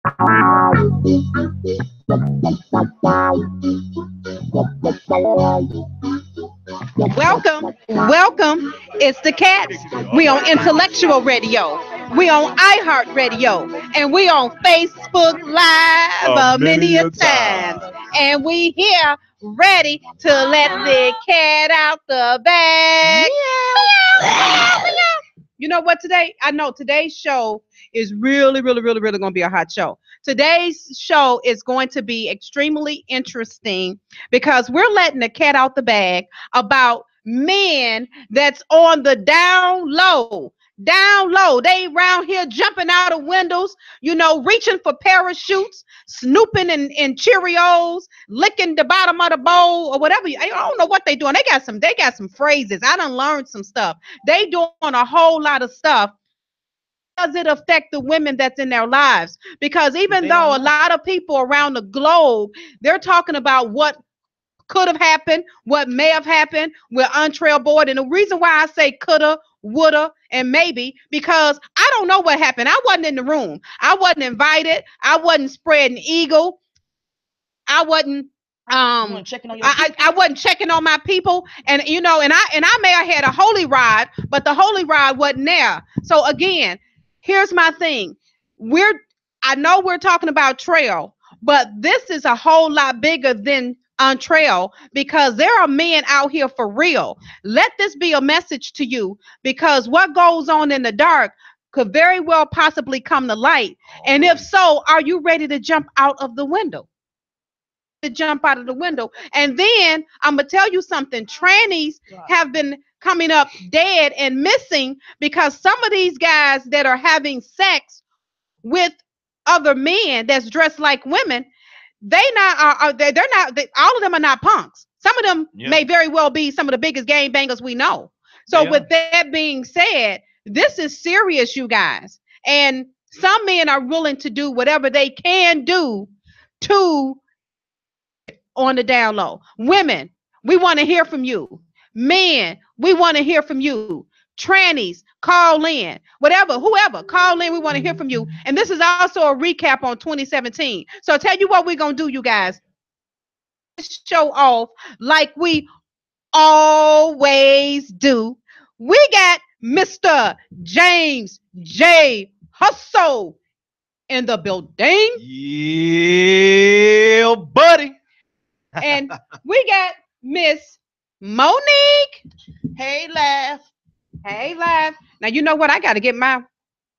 Welcome. It's the Cats. We on Intellectual Radio. We on iHeartRadio. And we on Facebook Live many a times. And we here ready to let the cat out the bag. You know what today? I know today's show is really going to be a hot show. Today's show is going to be extremely interesting because we're letting the cat out the bag about men that's on the down low. Down low. They around here jumping out of windows, reaching for parachutes, snooping in Cheerios, licking the bottom of the bowl or whatever. I don't know what they doing. They got some phrases. I done learned some stuff. They doing a whole lot of stuff. Does it affect the women that's in their lives? Because even though a lot of people around the globe, they're talking about what could have happened, what may have happened with Untrail Board. And the reason why I say coulda, woulda, and maybe, because I don't know what happened. I wasn't in the room. I wasn't invited. I wasn't spreading eagle. I wasn't checking on I wasn't checking on my people. And and I may have had a holy rod, but the holy rod wasn't there. So again, here's my thing. I know we're talking about trail, but this is a whole lot bigger than on trail, because there are men out here for real. Let this be a message to you, because what goes on in the dark could very well possibly come to light. And if so, are you ready to jump out of the window? And then I'm gonna tell you something. Trannies have been coming up dead and missing because some of these guys that are having sex with other men that's dressed like women, they're not all of them are not punks. Some of them may very well be some of the biggest game bangers we know. So with that being said, this is serious, you guys. And some men are willing to do whatever they can do to on the down low. Women, we want to hear from you. Men, we want to hear from you. Trannies, call in. Whoever, call in. We want to hear from you. And this is also a recap on 2017. So I'll tell you what we're going to do, you guys. Show off like we always do. We got Mr. James J.Hustle in the building. Yeah, buddy. And we got Miss Monique. Hey, laugh. Now you know what? I got to get my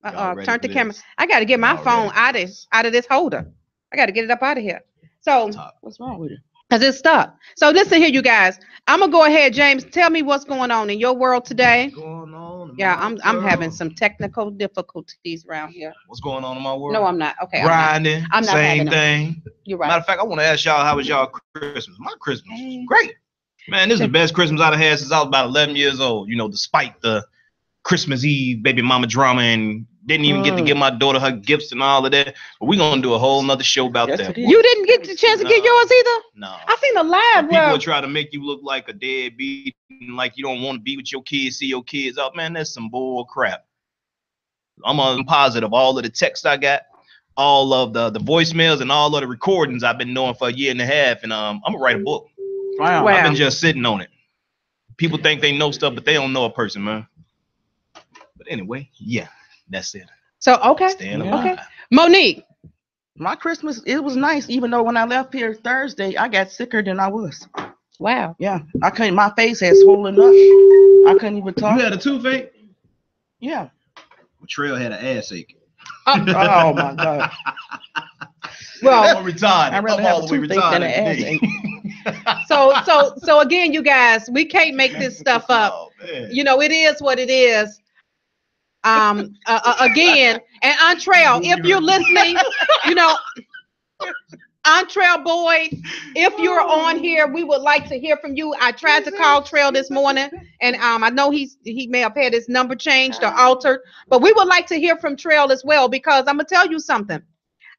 turn the camera. I got to get my phone out of this holder. I got to get it up out of here. So what's wrong with it? Because it's stuck. So listen here, you guys. I'm gonna go ahead, James. Tell me what's going on in your world today. What's going on? I'm having some technical difficulties around here. What's going on in my world? No, I'm not. Okay. Grinding. I'm not same thing. You're right. Matter of fact, I want to ask y'all, how was y'all Christmas? My Christmas was great. Man, this is the best Christmas I've had since I was about 11 years old. Despite the Christmas Eve baby mama drama and didn't even get to give my daughter her gifts and all of that. But we're going to do a whole nother show about that. You didn't get the chance to get yours either? No. I seen a live where people try to make you look like a deadbeat, like you don't want to be with your kids, see your kids out. Man, that's some bull crap. I'm positive. All of the texts I got, all of the voicemails and all of the recordings I've been doing for a year and a half. And I'm going to write a book. Wow. I've been just sitting on it. People think they know stuff, but they don't know a person, man. But anyway, that's it. So, okay. Monique. My Christmas, it was nice, even though when I left here Thursday, I got sicker than I was. Wow. Yeah. My face had swollen up. I couldn't even talk. You had a toothache? Yeah. Trail had an ass ache. Oh my God. Well, I'm retired. I'd rather have a toothache than an ass ache. So again, you guys, we can't make this stuff up. Oh, it is what it is. Again, and Untrail, if you're listening, Untrail Boy, if you're on here, we would like to hear from you. I tried to call Trail this morning, and I know he may have had his number changed or altered, but we would like to hear from Trail as well, because I'm gonna tell you something.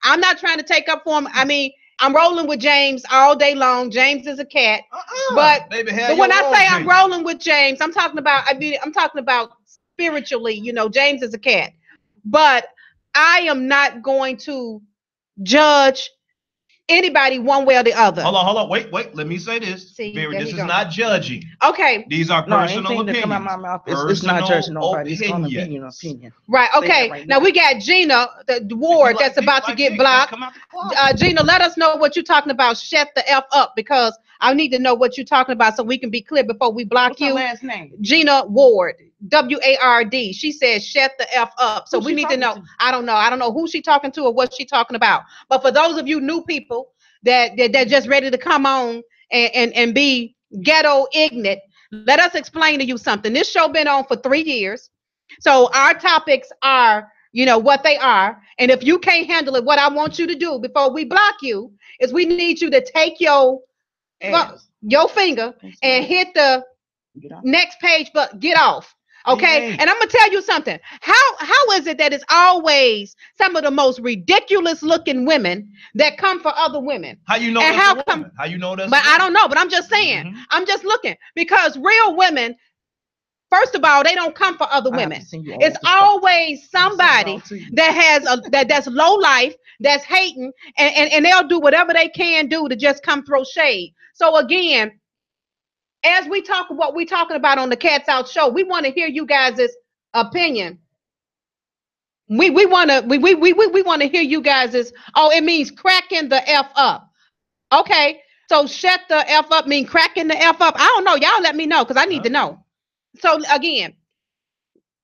I'm not trying to take up for him. I mean, I'm rolling with James all day long. James is a cat, but when I say I'm rolling with James, I'm talking about spiritually. James is a cat, but I am not going to judge anybody one way or the other. Hold on. Wait. Let me say this. See, Vera, there this you is go. not judging. Okay. These are personal anything that come out opinions. my mouth, it's not judging nobody. It's gonna be an Opinions. opinion. Right. Okay. Right now we got Gina, the ward that's about to get blocked. Gina, let us know what you're talking about. Shut the F up, because I need to know what you're talking about so we can be clear before we block What's you. her last name? Gina Ward, Ward. She says shut the F up. So we need to know. I don't know. I don't know who she talking to or what she talking about. But for those of you new people that just ready to come on and be ghetto ignorant, let us explain to you something. This show been on for 3 years. So our topics are, what they are. And if you can't handle it, what I want you to do before we block you is we need you to take your finger and hit the next page, but get off. Okay. And I'm gonna tell you something. How is it that it's always some of the most ridiculous looking women that come for other women? How you know? And how come? How you know that? But I don't know. But I'm just saying. Mm-hmm. I'm just looking, because real women, first of all, they don't come for other women. It's always somebody that has that's low life, that's hating, and they'll do whatever they can do to just come throw shade. So again, as we talk what we're talking about on the Cats Out show, we want to hear you guys' opinion. We want to hear you guys' it means cracking the F up. Okay. So shut the F up mean cracking the F up. I don't know. Y'all let me know, because I need to know. So again,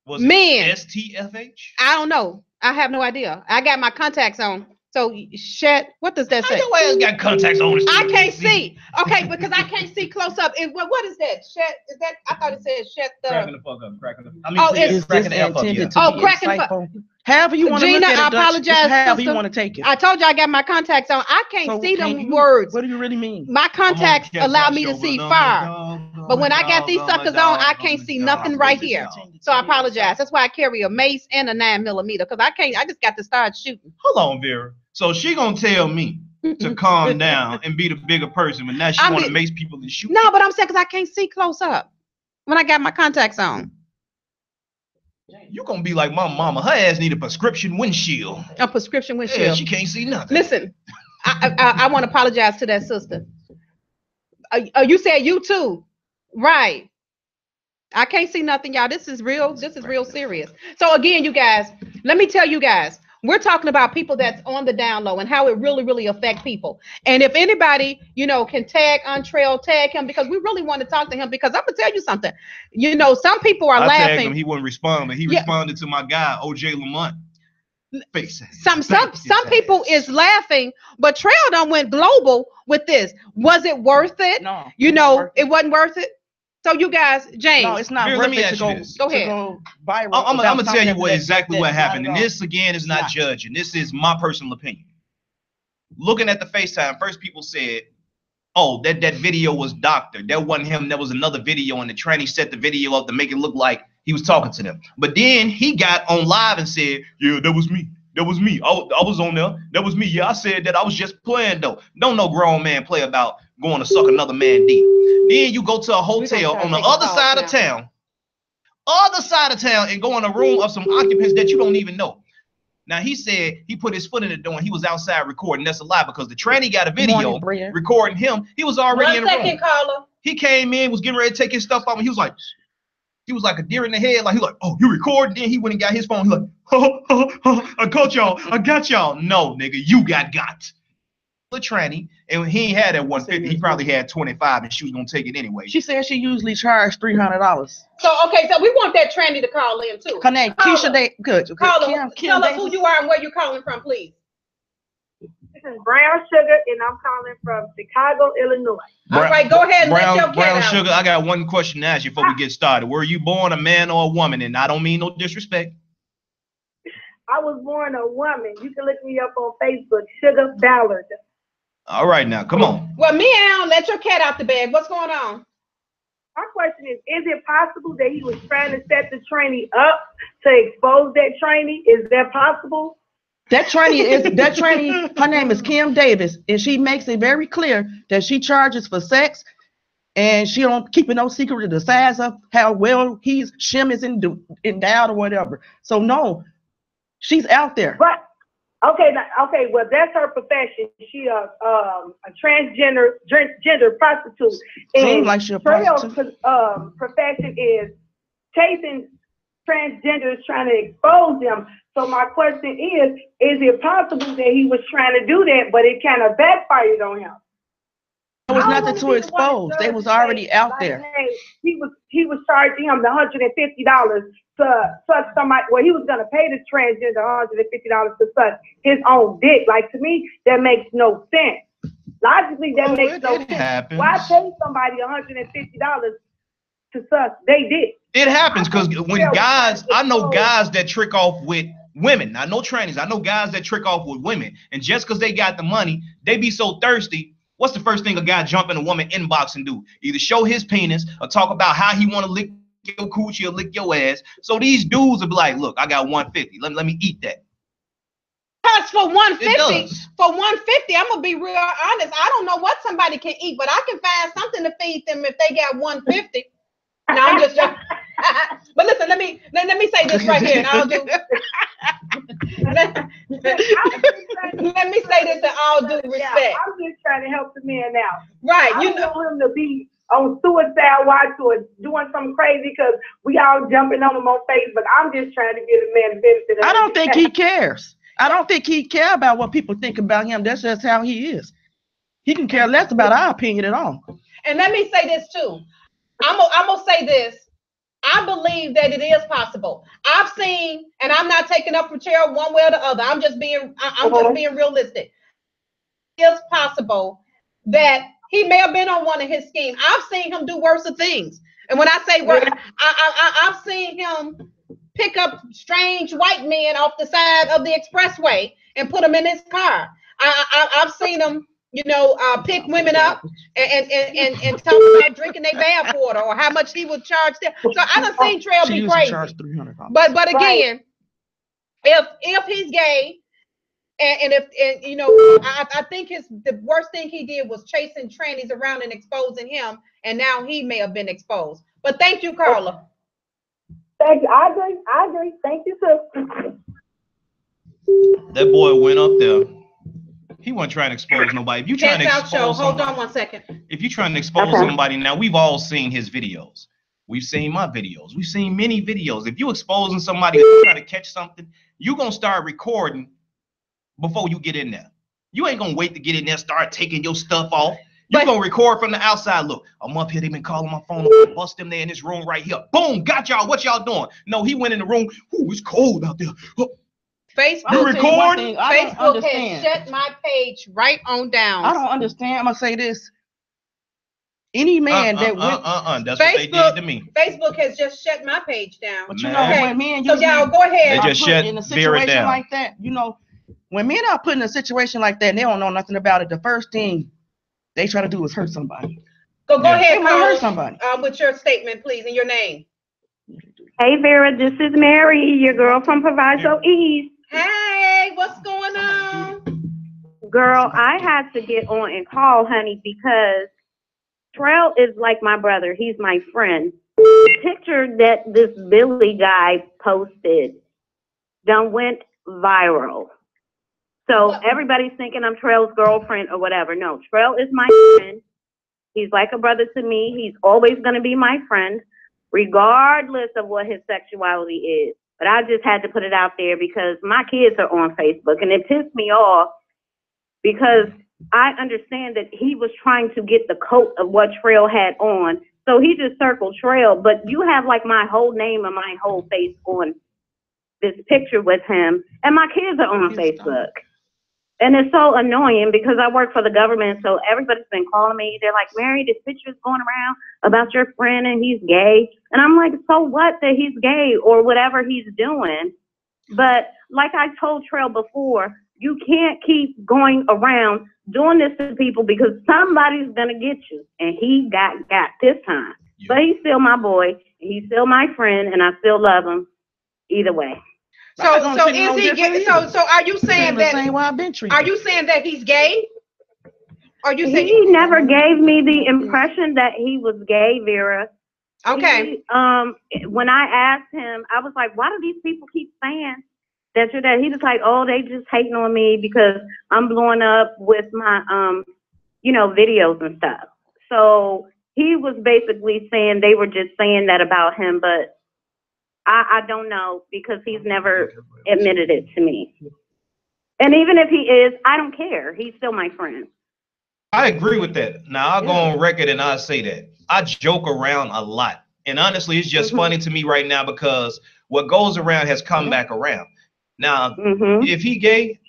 men. STFH? I don't know. I have no idea. I got my contacts on. So shut. What does that say? Your ass got contacts on. I can't see. Okay, because I can't see close up. And what is that? Shut. Is that? I thought it said shut the. Cracking the fuck up. Cracking the. It's cracking the F up. Yeah. Cracking the fuck. However you want to look at it, I apologize. However you want to take it. I told you I got my contacts on. I can't see them words. What do you really mean? My contacts allow me to see far. But when I got these suckers on, I can't see nothing right here. So I apologize. That's why I carry a mace and a 9mm, because I just got to start shooting. Hold on, Vera. So she gonna tell me to calm down and be the bigger person, but now she want to mace people and shoot. No, but I'm saying because I can't see close up when I got my contacts on. You gonna be like my mama. Her ass need a prescription windshield. A prescription windshield. Yeah, she can't see nothing. Listen, I want to apologize to that sister. You said you too, right? I can't see nothing, y'all. This is real. This is real serious. So again, you guys, let me tell you guys. We're talking about people that's on the down low and how it really, really affects people. And if anybody, can tag Untrail, tag him, because we really want to talk to him, because I'm going to tell you something. Some people are laughing. Tagged him, he wouldn't respond, but he responded to my guy, OJ Lamont. Some people is laughing, but Trail done went global with this. Was it worth it? No. It wasn't worth it. So you guys, James. No, it's not worth it to go ahead. Go viral. I'm gonna tell you exactly what happened. And this again is not judging. This is my personal opinion. Looking at the FaceTime, first people said, oh, that video was doctored. That wasn't him. That was another video, and the tranny set the video up to make it look like he was talking to them. But then he got on live and said, yeah, that was me. That was me. I was on there. That was me. Yeah, I said that. I was just playing though. Don't no grown man play about going to suck another man dick. Then you go to a hotel on the other side of town, and go in a room of some occupants that you don't even know. Now he said he put his foot in the door and he was outside recording. That's a lie, because the tranny got a video recording him. He was already in the room. Caller. He came in, was getting ready to take his stuff off, and he was like a deer in the head. Like, he was like, oh, you recording? Then he went and got his phone. He was like, I got y'all. No, nigga, you got. The tranny, and he ain't had that 150. He probably had 25, and she was gonna take it anyway. She said she usually charged $300. So we want that tranny to call in too. Her name Keisha Day. Good. Okay. Caller, tell us who you are and where you're calling from, please. This is Brown Sugar, and I'm calling from Chicago, Illinois. All right, go ahead and let your Brown out. Sugar, I got one question to ask you before we get started. Were you born a man or a woman? And I don't mean no disrespect. I was born a woman. You can look me up on Facebook, Sugar Ballard. All right, now, come on. Well, meow, let your cat out the bag. What's going on? My question is it possible that he was trying to set the tranny up to expose that tranny? Is that possible? That tranny, her name is Kim Davis, and she makes it very clear that she charges for sex, and she don't keep it no secret to the size of how well Shim is endowed or whatever. So no, she's out there. But Okay, well, that's her profession. She a transgender gender prostitute. Seems like she a prostitute. Trail's profession is chasing transgenders, trying to expose them. So my question is it possible that he was trying to do that, but it kind of backfired on him? There was nothing to expose. They was already out there. He was charging him the $150 to suck somebody. Well, he was gonna pay the transgender $150 to suck his own dick. Like, to me, that makes no sense. Logically, that makes no sense. Happens. Why pay somebody $150 to suck they dick? It happens because when guys, I know guys that trick off with women. I know trannies. I know guys that trick off with women, and just because they got the money, they be so thirsty. What's the first thing a guy jump in a woman inbox and do? Either show his penis or talk about how he want to lick your coochie or lick your ass. So these dudes will be like, look, I got 150. Let me eat that. Because for 150, I'm gonna be real honest. I don't know what somebody can eat, but I can find something to feed them if they got 150. No, I'm just joking. But listen, let me say this right here, and I'll do. let me say this in all due respect. I'm just trying to help the man out. Right, I don't want him to be on suicide watch or doing something crazy because we all jumping on him on Facebook. I'm just trying to give the man the benefit of I don't think he cares. I don't think he care about what people think about him. That's just how he is. He can care less about our opinion at all. And let me say this too. I'm gonna say this. I believe that it is possible. I've seen, and I'm not taking up for chair one way or the other. I'm just being realistic. It is possible that he may have been on one of his schemes. I've seen him do worse things. And when I say worse, I've seen him pick up strange white men off the side of the expressway and put them in his car. I've seen him, pick women up and talk about drinking their bath water or how much he would charge them. So I done seen Trail be crazy. But again, if he's gay, and I think the worst thing he did was chasing trannies around and exposing him, and now he may have been exposed. But thank you, Carla. Thank you. I agree. Thank you, sir. That boy went up there. He wasn't trying to expose nobody. If you trying to expose hold on one second. If you're trying to expose somebody, now we've all seen his videos. We've seen my videos. We've seen many videos. If you exposing somebody trying to catch something, you're gonna start recording before you get in there. You ain't gonna wait to get in there, start taking your stuff off. You're gonna record from the outside. Look, I'm up here, they've been calling my phone, I'm bust them there in this room right here. Boom, got y'all. What y'all doing? No, he went in the room. Ooh, it's cold out there. Facebook, recording? Facebook has shut my page right on down. I don't understand. I'm gonna say this. Any man that went, that's what they did to me. Facebook has just shut my page down. But when men, so y'all go ahead. They just shut in a situation down. like that. When men are put in a situation like that, and they don't know nothing about it. The first thing they try to do is hurt somebody. Go ahead, Carl, hurt somebody. With your statement, please, and your name. Hey, Vera, this is Mary, your girl from Proviso East. Hey, what's going on? Girl, I had to get on and call, honey, because Trell is like my brother. He's my friend. The picture that this Billy guy posted done went viral. So everybody's thinking I'm Trell's girlfriend or whatever. No, Trell is my friend. He's like a brother to me. He's always going to be my friend, regardless of what his sexuality is. But I just had to put it out there because my kids are on Facebook, and it pissed me off because I understand that he was trying to get the coat of what Trell had on. So he just circled Trell, but you have like my whole name and my whole face on this picture with him, and my kids are on Facebook. And it's so annoying because I work for the government, so everybody's been calling me. They're like, Mary, this picture is going around about your friend and he's gay. And I'm like, so what that he's gay or whatever he's doing? But like I told Trell before, you can't keep going around doing this to people because somebody's going to get you. And he got this time. Yeah. But he's still my boy. He's still my friend, and I still love him either way. So is he gay? So are you saying that? Are you saying that he's gay? Are you saying he never gave me the impression that he was gay, Vera? Okay. When I asked him, I was like, why do these people keep saying that you're that. He was like, oh, they just hating on me because I'm blowing up with my, videos and stuff. So he was basically saying they were just saying that about him, but I don't know because he's never admitted it to me. And even if he is, I don't care. He's still my friend. I agree with that. Now, I'll go on record and I'll say that. I joke around a lot. And honestly, it's just funny to me right now because what goes around has come back around. Now, if he gay,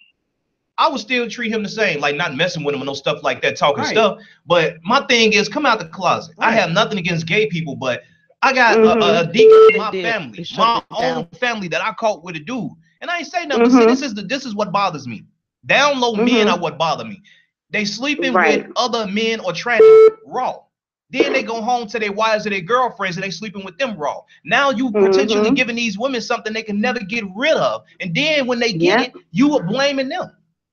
I would still treat him the same, like not messing with him and no stuff like that, talking stuff. But my thing is, come out the closet. I have nothing against gay people, but I got a deacon in my family, my own family that I caught with a dude. And I ain't say nothing. See, this is what bothers me. Downlow men are what bother me. They sleeping with other men or trans raw. Then they go home to their wives or their girlfriends and they sleeping with them raw. Now you potentially giving these women something they can never get rid of. And then when they get it, you are blaming them.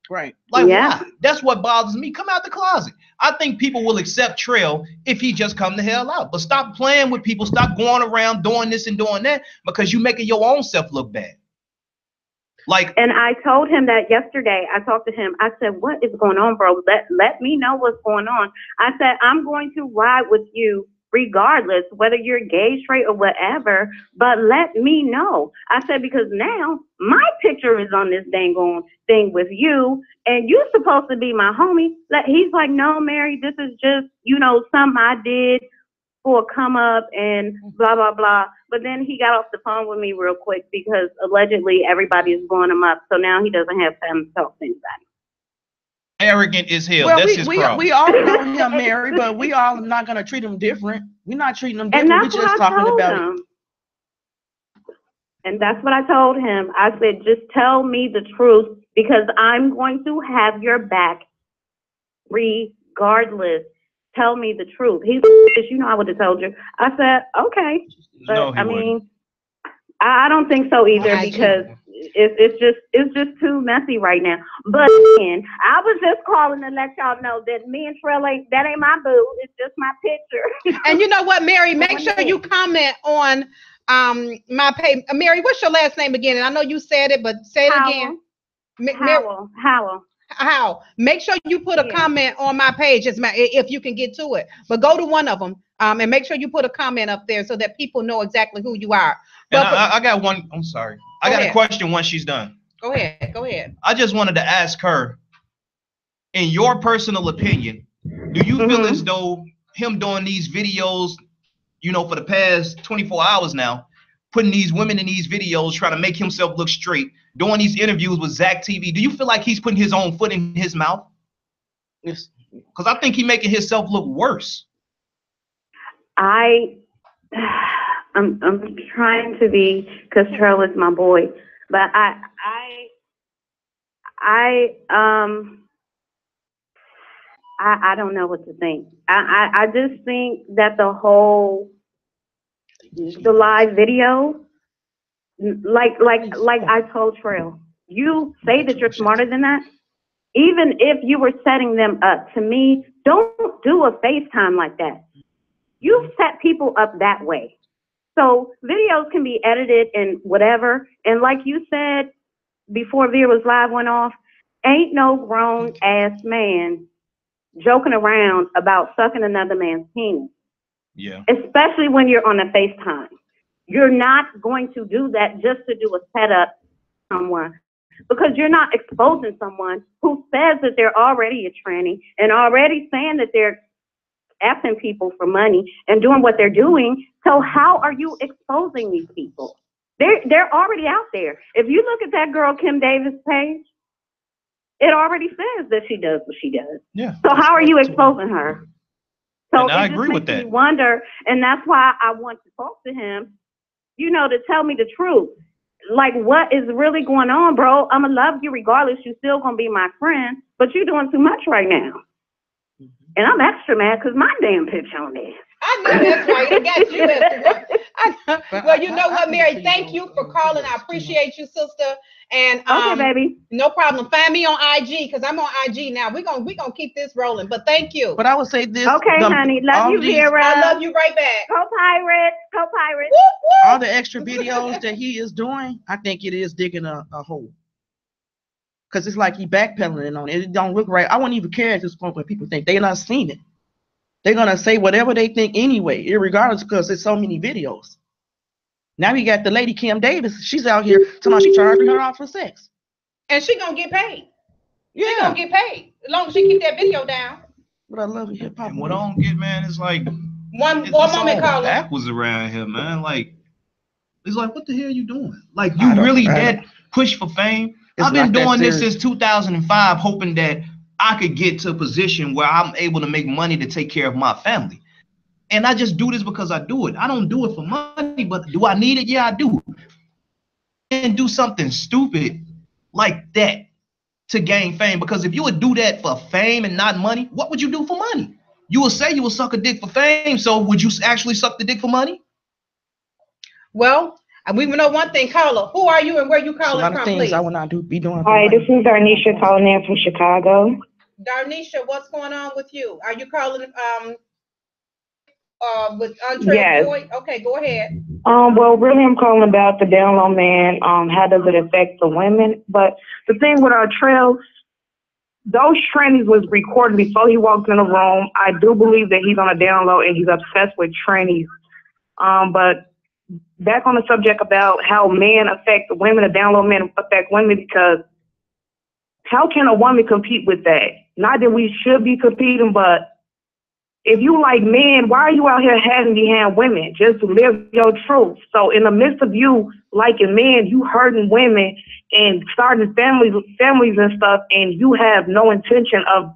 Right. Like, why? That's what bothers me. Come out the closet. I think people will accept Trail if he just come the hell out. But stop playing with people. Stop going around doing this and doing that because you making your own self look bad. And I told him that yesterday. I talked to him. I said, what is going on, bro? Let me know what's going on. I said, I'm going to ride with you regardless, whether you're gay, straight, or whatever, but let me know. I said, because now my picture is on this dang on thing with you, and you're supposed to be my homie. He's like, no, Mary, this is just, something I did for a come up and blah, blah, blah. But then he got off the phone with me real quick because allegedly everybody is blowing him up. So now he doesn't have time to talk to anybody. Arrogant as hell. Well, that's his problem. We all know him, Mary, but we all are not going to treat him different. We're not treating him different. We're just talking about it. And that's what I told him. I said, just tell me the truth because I'm going to have your back regardless. Tell me the truth. He's, I would have told you. I said, okay. But no, I mean, I don't think so either because it's just too messy right now. But I was just calling to let y'all know that me and Trell ain't my boo. It's just my picture. And you know what, Mary? Make sure you comment on my page. Mary, what's your last name again? And I know you said it, but say it again. Howell. How? Make sure you put a comment on my page if you can get to it. But go to one of them and make sure you put a comment up there so that people know exactly who you are. But I got one. I'm sorry. I got a question once she's done. Go ahead. I just wanted to ask her, in your personal opinion, do you feel as though him doing these videos, for the past 24 hours now, putting these women in these videos, trying to make himself look straight, doing these interviews with Zach TV, do you feel like he's putting his own foot in his mouth? Yes. Because I think he's making himself look worse. I'm trying to be, because Trell is my boy, but I don't know what to think. I just think that the live video, like I told Trail, you say that you're smarter than that. Even if you were setting them up, to me, don't do a FaceTime like that. You set people up that way. So videos can be edited and whatever. And like you said before Vera's live went off, ain't no grown ass man joking around about sucking another man's penis. Yeah. Especially when you're on a FaceTime. You're not going to do that just to do a setup for someone, because you're not exposing someone who says that they're already a tranny and already saying that they're asking people for money and doing what they're doing. So how are you exposing these people? They're already out there. If you look at that girl Kim Davis page, it already says that she does what she does. Yeah. So how are you exposing her? So and I agree with that. Me wonder, and that's why I want to talk to him, to tell me the truth. Like, what is really going on, bro? I'm gonna love you regardless. You're still gonna be my friend, but you're doing too much right now. And I'm extra mad because my damn picture on there. I know that's right. I got you. Well, you know what, Mary? Thank you for calling. I appreciate you, sister. And Okay, baby. no problem. Find me on IG because I'm on IG now. We're gonna keep this rolling. But thank you. But I would say this. Okay, honey. Love you, Vera. I love you right back. Go Pirates. Go Pirates. Woo, woo. All the extra videos that he is doing, I think it is digging a hole. Because it's like he backpedaling on it. It don't look right. I wouldn't even care at this point when people think they're not seen it. They're going to say whatever they think anyway, irregardless, because there's so many videos. Now we got the lady Kim Davis. She's out here talking about she charging her out for sex. And she going to get paid. Yeah. She going to get paid. As long as she keep that video down. But I love hip hop. And what I don't get, man, is like one moment, Carla. Backwards around here, man. Like, it's like, what the hell are you doing? Like, you really that push for fame? I've been doing this since 2005, hoping that I could get to a position where I'm able to make money to take care of my family. And I just do this because I do it. I don't do it for money, but do I need it? Yeah, I do. And do something stupid like that to gain fame. Because if you would do that for fame and not money, what would you do for money? You would say you would suck a dick for fame. So would you actually suck the dick for money? Well, we know one thing, Carla. Who are you and where you calling from, please? I would not be doing. Hi, this is Darnisha calling in from Chicago. Darnisha, what's going on with you? Are you calling with Andre? Yes. Boy? Okay, go ahead. Well, really, I'm calling about the Downlow man. How does it affect the women? But the thing with our trails, those trannies was recorded before he walked in the room. I do believe that he's on a Downlow and he's obsessed with trannies. But back on the subject about how men affect women, the Downlow men affect women, because how can a woman compete with that? Not that we should be competing, but if you like men, why are you out here hiding behind women? Just live your truth. So in the midst of you liking men, you hurting women and starting families and stuff, and you have no intention of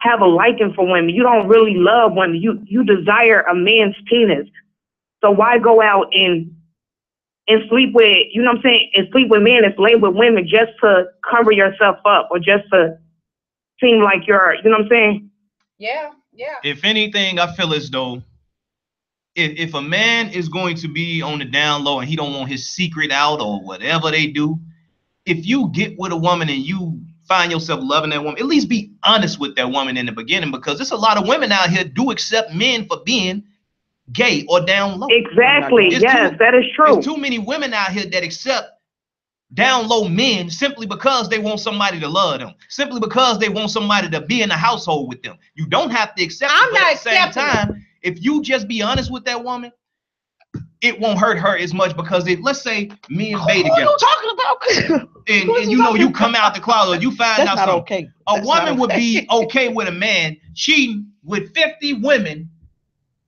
have a liking for women. You don't really love women. You desire a man's penis. So why go out and sleep with, you know what I'm saying, and sleep with men and slay with women just to cover yourself up or just to seem like you're, you know what I'm saying? Yeah, yeah. If anything, I feel as though if a man is going to be on the down low and he don't want his secret out or whatever they do, if you get with a woman and you find yourself loving that woman, at least be honest with that woman in the beginning, because there's a lot of women out here do accept men for being gay or down low. Exactly. Yes, that is true. There's too many women out here that accept down low men simply because they want somebody to love them, simply because they want somebody to be in the household with them. You don't have to accept it, but at the same time, if you just be honest with that woman, it won't hurt her as much, because if, let's say, me and Bay together, talking about? and you know, you come out the closet, you find That's out not something. okay. A That's woman not would okay. be okay with a man cheating with 50 women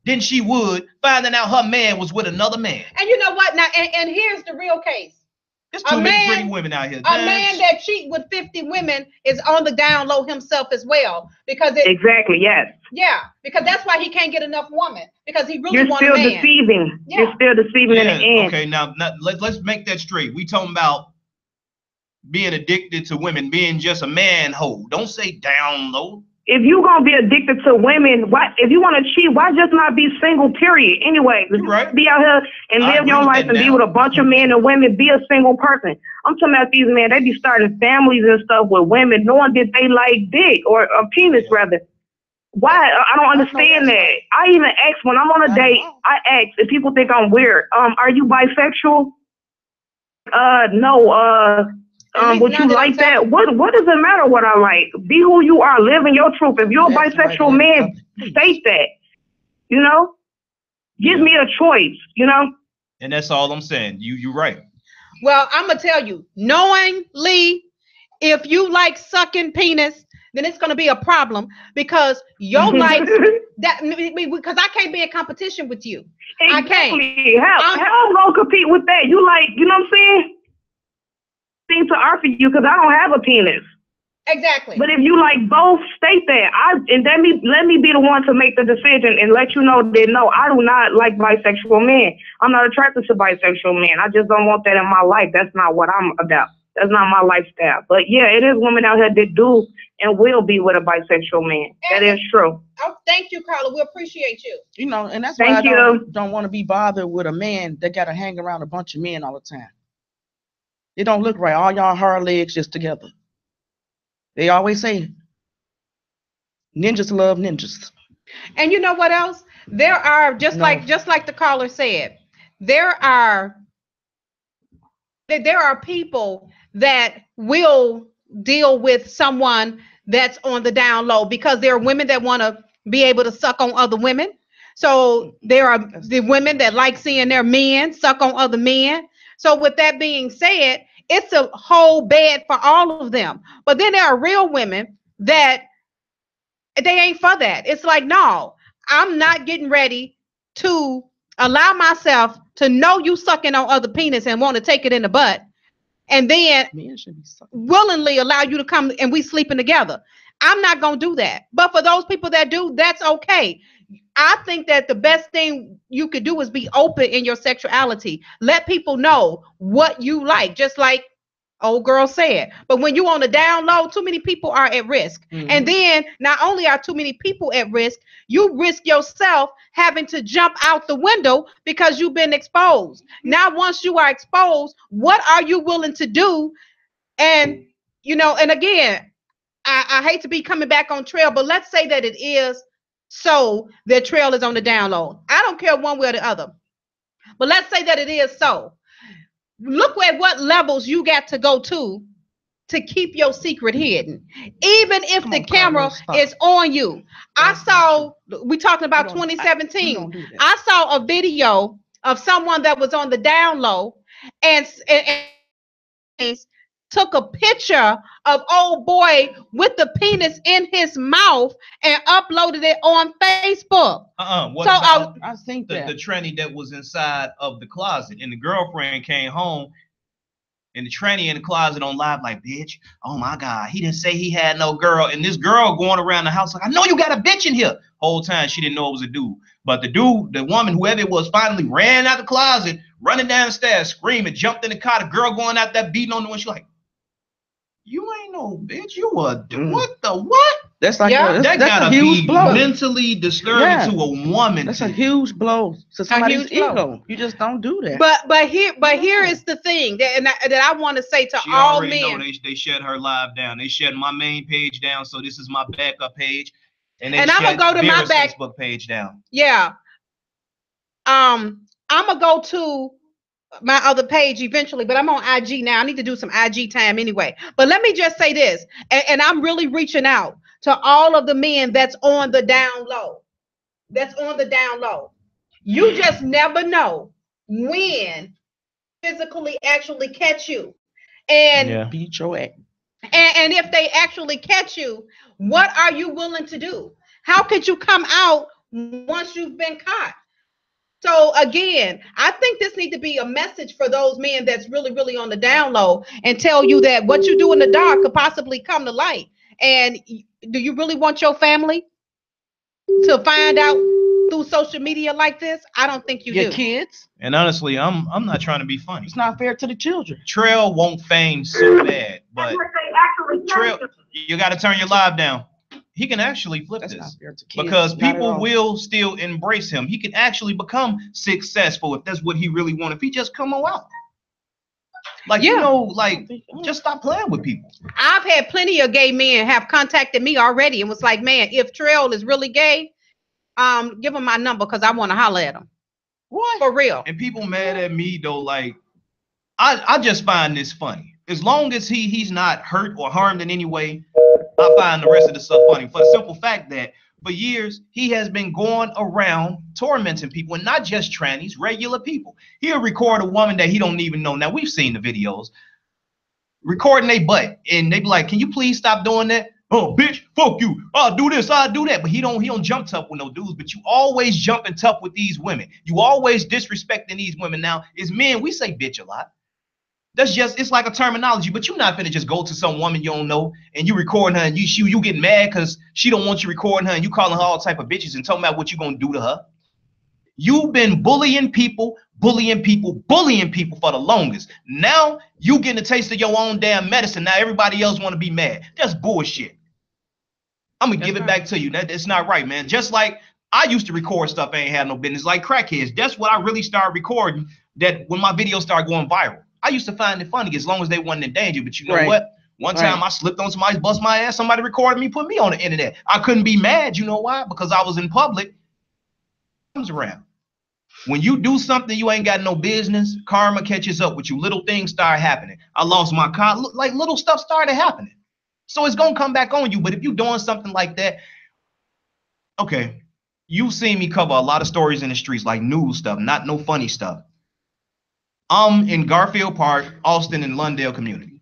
than she would finding out her man was with another man. And you know what? Now, and here's the real case. There's too many pretty women out here. A man that cheat with 50 women is on the down low himself as well, because exactly, yes. Yeah, because that's why he can't get enough woman, because he really wants a still man. Deceiving. Yeah. You're still deceiving in the end. Okay, now let's make that straight. We talking about being addicted to women, being just a man hoe. Don't say down low. If you're gonna be addicted to women, why? If you want to cheat, why just not be single? Period. Anyway, right. Be out here and live your life and be with a bunch of men and women. Be a single person. I'm talking about these men. They be starting families and stuff with women, knowing that they like dick or a penis rather. Why? I don't understand that. I even ask when I'm on a date. I ask if people think I'm weird. Are you bisexual? No. Would you like that? What does it matter what I like? Be who you are. Live in your truth. If you're a bisexual man, state that. You know? Give me a choice, you know? And that's all I'm saying. You're right. Well, I'm going to tell you, knowingly, if you like sucking penis, then it's going to be a problem, because your life, because I can't be in competition with you. Exactly. I can't. How I'm going to compete with that? You like, you know what I'm saying? Thing to offer you, because I don't have a penis. Exactly. But if you like both, state that. And let me be the one to make the decision and let you know that no, I do not like bisexual men. I'm not attracted to bisexual men. I just don't want that in my life. That's not what I'm about. That's not my lifestyle. But yeah, it is women out here that do and will be with a bisexual man. That is true. Oh, thank you, Carla. We appreciate you. You know, and that's Thank why I you. don't want to be bothered with a man that got to hang around a bunch of men all the time. It don't look right. All y'all hard legs just together. They always say ninjas love ninjas. And you know what else? There are just like the caller said, there are people that will deal with someone that's on the down low because there are women that want to be able to suck on other women. So there are the women that like seeing their men suck on other men. So with that being said, it's a whole bed for all of them. But then there are real women that they ain't for that. It's like, no, I'm not getting ready to allow myself to know you sucking on other penis and want to take it in the butt, and then willingly allow you to come and we sleeping together. I'm not going to do that. But for those people that do, that's okay. I think that the best thing you could do is be open in your sexuality. Let people know what you like, just like old girl said. But when you on the down low, too many people are at risk. Mm-hmm. And then not only are too many people at risk, you risk yourself having to jump out the window because you've been exposed. Now, once you are exposed, what are you willing to do? And, you know, and again, I hate to be coming back on trail, but let's say that it is so that trail is on the down low. I don't care one way or the other. But let's say that it is so. Look at what levels you got to go to keep your secret hidden. Even if the camera is on you. We talking about 2017. I saw a video of someone that was on the down low and took a picture of old boy with the penis in his mouth and uploaded it on Facebook. What about I think the tranny that was inside of the closet, and the girlfriend came home, and the tranny in the closet on live like, bitch, oh my God, he didn't say he had no girl. And this girl going around the house like, I know you got a bitch in here. Whole time she didn't know it was a dude. But the dude, the woman, whoever it was, finally ran out the closet, running down the stairs, screaming, jumped in the car. The girl going out there beating on the window. She like, you ain't no bitch. You a what the what? That's like that gotta be blow. Mentally disturbing to a woman. That's a huge blow to somebody's ego. You just don't do that. But here is the thing that I want to say to all men. They shut her live down. They shut my main page down. So this is my backup page, and I'm gonna go to Vera's my Facebook page down. Yeah. I'm gonna go to my other page eventually, but I'm on IG now. I need to do some IG time anyway. But let me just say this, and I'm really reaching out to all of the men that's on the down low. You just never know when physically actually catch you. And beat your ass. And if they actually catch you, what are you willing to do? How could you come out once you've been caught? So again, I think this needs to be a message for those men that's really, really on the down low, and tell you that what you do in the dark could possibly come to light. And do you really want your family to find out through social media like this? I don't think you do. Your kids. And honestly, I'm not trying to be funny. It's not fair to the children. Trail won't fame so bad, but Trail, you got to turn your live down. He can actually flip this because people will still embrace him. He can actually become successful if that's what he really wants. If he just come on out. Like, you know, like, just stop playing with people. I've had plenty of gay men have contacted me already and was like, man, if Trail is really gay, give him my number because I want to holler at him. What? For real. And people mad at me, though, like, I just find this funny. As long as he's not hurt or harmed in any way, I find the rest of the stuff funny. For the simple fact that for years, he has been going around tormenting people, and not just trannies, regular people. He'll record a woman that he don't even know. Now, we've seen the videos. Recording their butt, and they be like, can you please stop doing that? Oh, bitch, fuck you. I'll do this, I'll do that. But he don't jump tough with no dudes, but you always jumping tough with these women. You always disrespecting these women. Now, as men, we say bitch a lot. That's just, it's like a terminology, but you're not finna just go to some woman you don't know and you recording her and you get mad because she don't want you recording her and you calling her all type of bitches and talking about what you gonna do to her. You've been bullying people for the longest. Now you getting a taste of your own damn medicine. Now everybody else want to be mad. That's bullshit. I'm gonna give it back to you. That's not right, man. Just like I used to record stuff I ain't had no business, like crackheads. That's what I really started recording. That when my videos started going viral, I used to find it funny as long as they wasn't in danger. But you know what? One time I slipped on somebody, bust my ass. Somebody recorded me, put me on the internet. I couldn't be mad. You know why? Because I was in public. Comes around. When you do something you ain't got no business, karma catches up with you. Little things start happening. I lost my car. Like little stuff started happening. So it's gonna come back on you. But if you doing something like that, okay, you've seen me cover a lot of stories in the streets, like news stuff, not no funny stuff. I'm in Garfield Park, Austin, and Lundale community.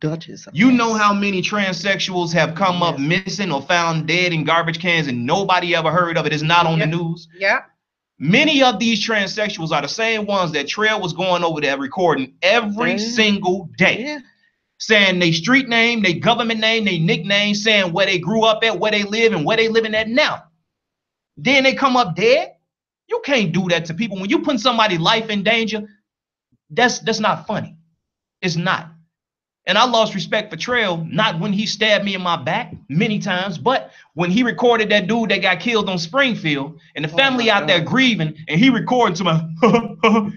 You know how many transsexuals have come up missing or found dead in garbage cans and nobody ever heard of it. It's not on the news. Yeah. Many of these transsexuals are the same ones that Trail was going over there recording every single day. Saying their street name, their government name, their nickname, saying where they grew up at, where they live, and where they living at now. Then they come up dead. You can't do that to people. When you put somebody's life in danger, that's not funny. It's not. And I lost respect for Trail, not when he stabbed me in my back many times, but when he recorded that dude that got killed on Springfield and the family out there grieving, and he recorded to my,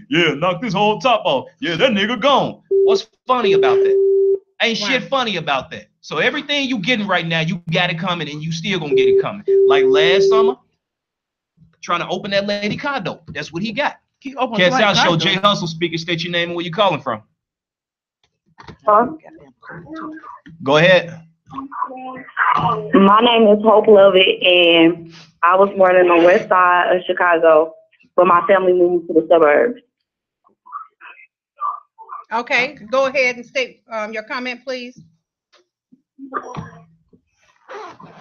yeah, knock this whole top off. Yeah, that nigga gone. What's funny about that? Ain't shit funny about that. So everything you getting right now, you got it coming, and you still gonna get it coming. Like last summer, trying to open that lady condo. That's what he got. Cats Out Show, J.Hustle speaking. State your name and where you calling from. Go ahead. My name is Hope Lovett, and I was born in the west side of Chicago, but my family moved to the suburbs. Okay, go ahead and state your comment, please.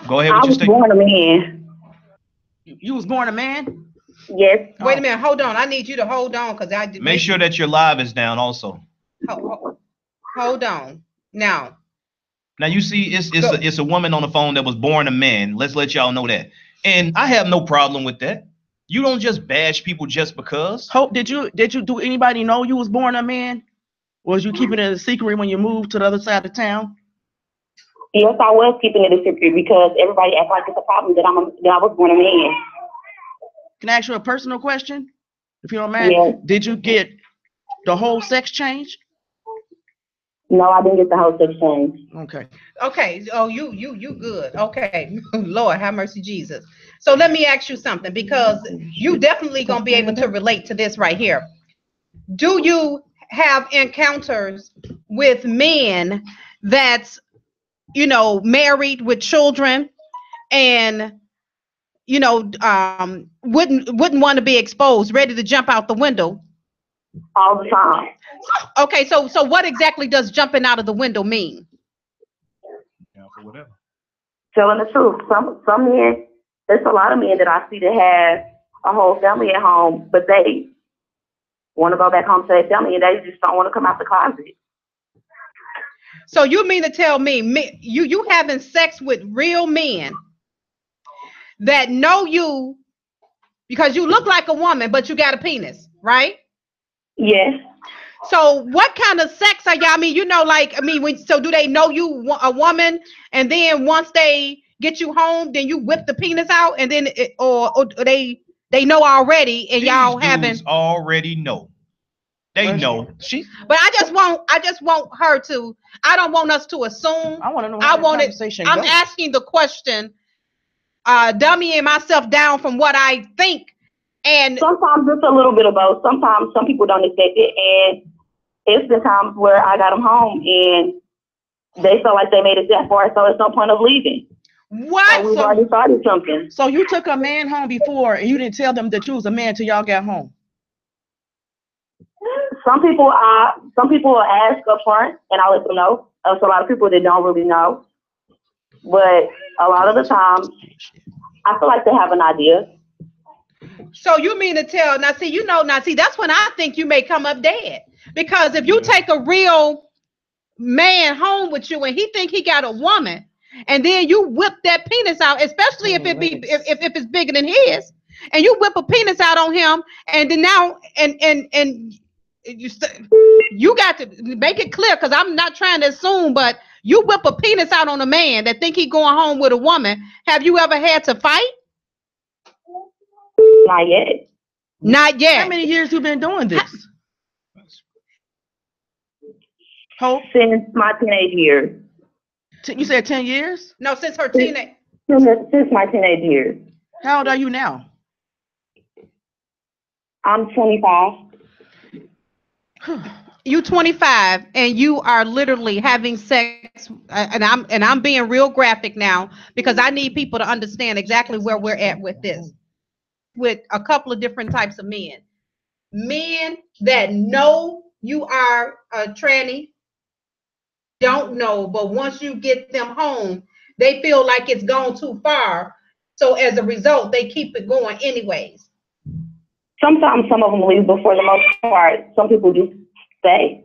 Go ahead. I was born a man. You was born a man? Yes. Wait a minute. Hold on. I need you to hold on because I make sure that your live is down also. Hold on. Now you see, it's a woman on the phone that was born a man. Let's let y'all know that. And I have no problem with that. You don't just bash people just because. Hope, did you do anybody know you was born a man? Or was you keeping it a secret when you moved to the other side of town? Yes, I was keeping it a secret because everybody acts like it's a problem that I was born a man. Can I ask you a personal question? If you don't mind. Yes. Did you get the whole sex change? No, I didn't get the whole sex change. Okay. Oh, you good. Okay. Lord, have mercy, Jesus. So let me ask you something, because you definitely gonna be able to relate to this right here. Do you have encounters with men that's, married with children and, wouldn't want to be exposed, ready to jump out the window? All the time. Okay, so what exactly does jumping out of the window mean? Yeah, for whatever. Telling the truth. Some men, there's a lot of men that I see that have a whole family at home, but they want to go back home to their family and they just don't want to come out the closet. So you mean to tell me you having sex with real men that know you because you look like a woman, but you got a penis, right? Yes. So what kind of sex are y'all? So do they know you a woman, and then once they get you home, then you whip the penis out, and then or they know already, and these y'all dudes haven't already know. They know. But I just want her to. I don't want us to assume. I want to know how the conversation goes. I'm asking the question, dummying myself down from what I think. And sometimes it's a little bit of both. Sometimes some people don't accept it, and it's the times where I got them home and they feel like they made it that far, so it's no point of leaving. What? So we've already started something. So you took a man home before and you didn't tell them that you was a man till y'all got home? Some people will ask up front and I let them know. There's a lot of people that don't really know. But a lot of the time, I feel like they have an idea. So you mean to tell, now see, that's when I think you may come up dead. Because if you take a real man home with you and he think he got a woman, and then you whip that penis out, especially if it's bigger than his, and you whip a penis out on him, and then now you got to make it clear, because I'm not trying to assume, but You whip a penis out on a man that think he going home with a woman. Have you ever had to fight? Not yet. Not yet. How many years you been doing this? Hope? Since my teenage years. You said 10 years? No, since her teenage. Since my teenage years. How old are you now? I'm 25. You 25 and you are literally having sex, and I'm being real graphic now because I need people to understand exactly where we're at with this. With a couple of different types of men. Men that know you are a tranny, don't know, but once you get them home, they feel like it's gone too far. So as a result, they keep it going anyways. Sometimes some of them leave, but for the most part, some people just stay.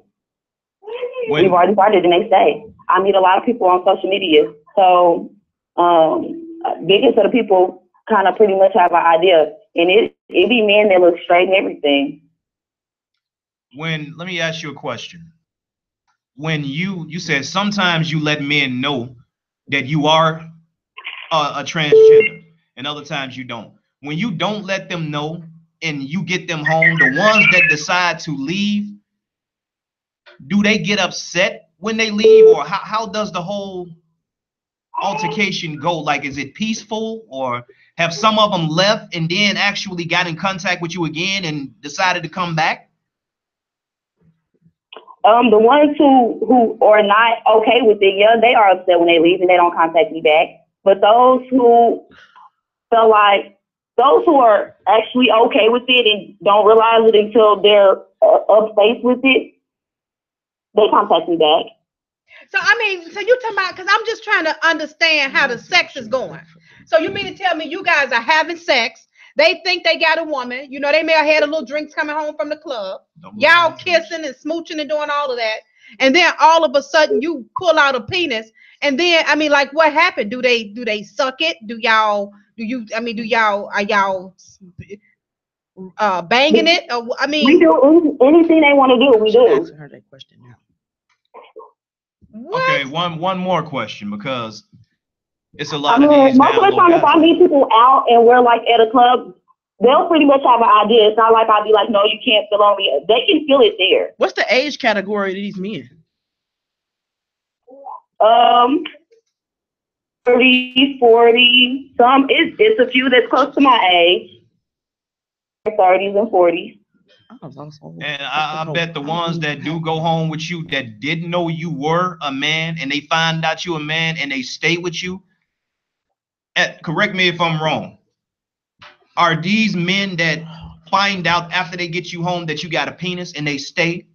We've already started and they stay. I meet a lot of people on social media. So biggest of the people kind of pretty much have an idea. And it be men that look straight and everything. Let me ask you a question. When you said sometimes you let men know that you are a transgender and other times you don't. When you don't let them know and you get them home, the ones that decide to leave, do they get upset when they leave, or how does the whole altercation go? Like, is it peaceful, or have some of them left and then actually got in contact with you again and decided to come back? The ones who are not okay with it, yeah, they are upset when they leave and they don't contact me back. But those who feel like, those who are actually okay with it and don't realize it until they're up face with it, they contact me back. So, I mean, so you're talking about, because I'm just trying to understand how the sex is going. So you mean to tell me you guys are having sex, they think they got a woman, you know, they may have had a little drinks coming home from the club, y'all kissing and smooching and doing all of that, and then all of a sudden you pull out a penis, and then, I mean, like, what happened? Do they suck it? Are y'all banging it? Or, I mean, we do anything they want to do, we do. Answer her that question now. what? Okay, one more question, because it's a lot I of mean, these most of the time, if I meet people out and we're like at a club, they'll pretty much have an idea. It's not like I'll be like, no, you can't feel on me. They can feel it there. What's the age category of these men? 30, 40, some, it's a few that's close to my age, 30s and 40s. And I bet the ones that do go home with you that didn't know you were a man and they find out you a man and they stay with you, correct me if I'm wrong, are these men that find out after they get you home that you got a penis and they stay?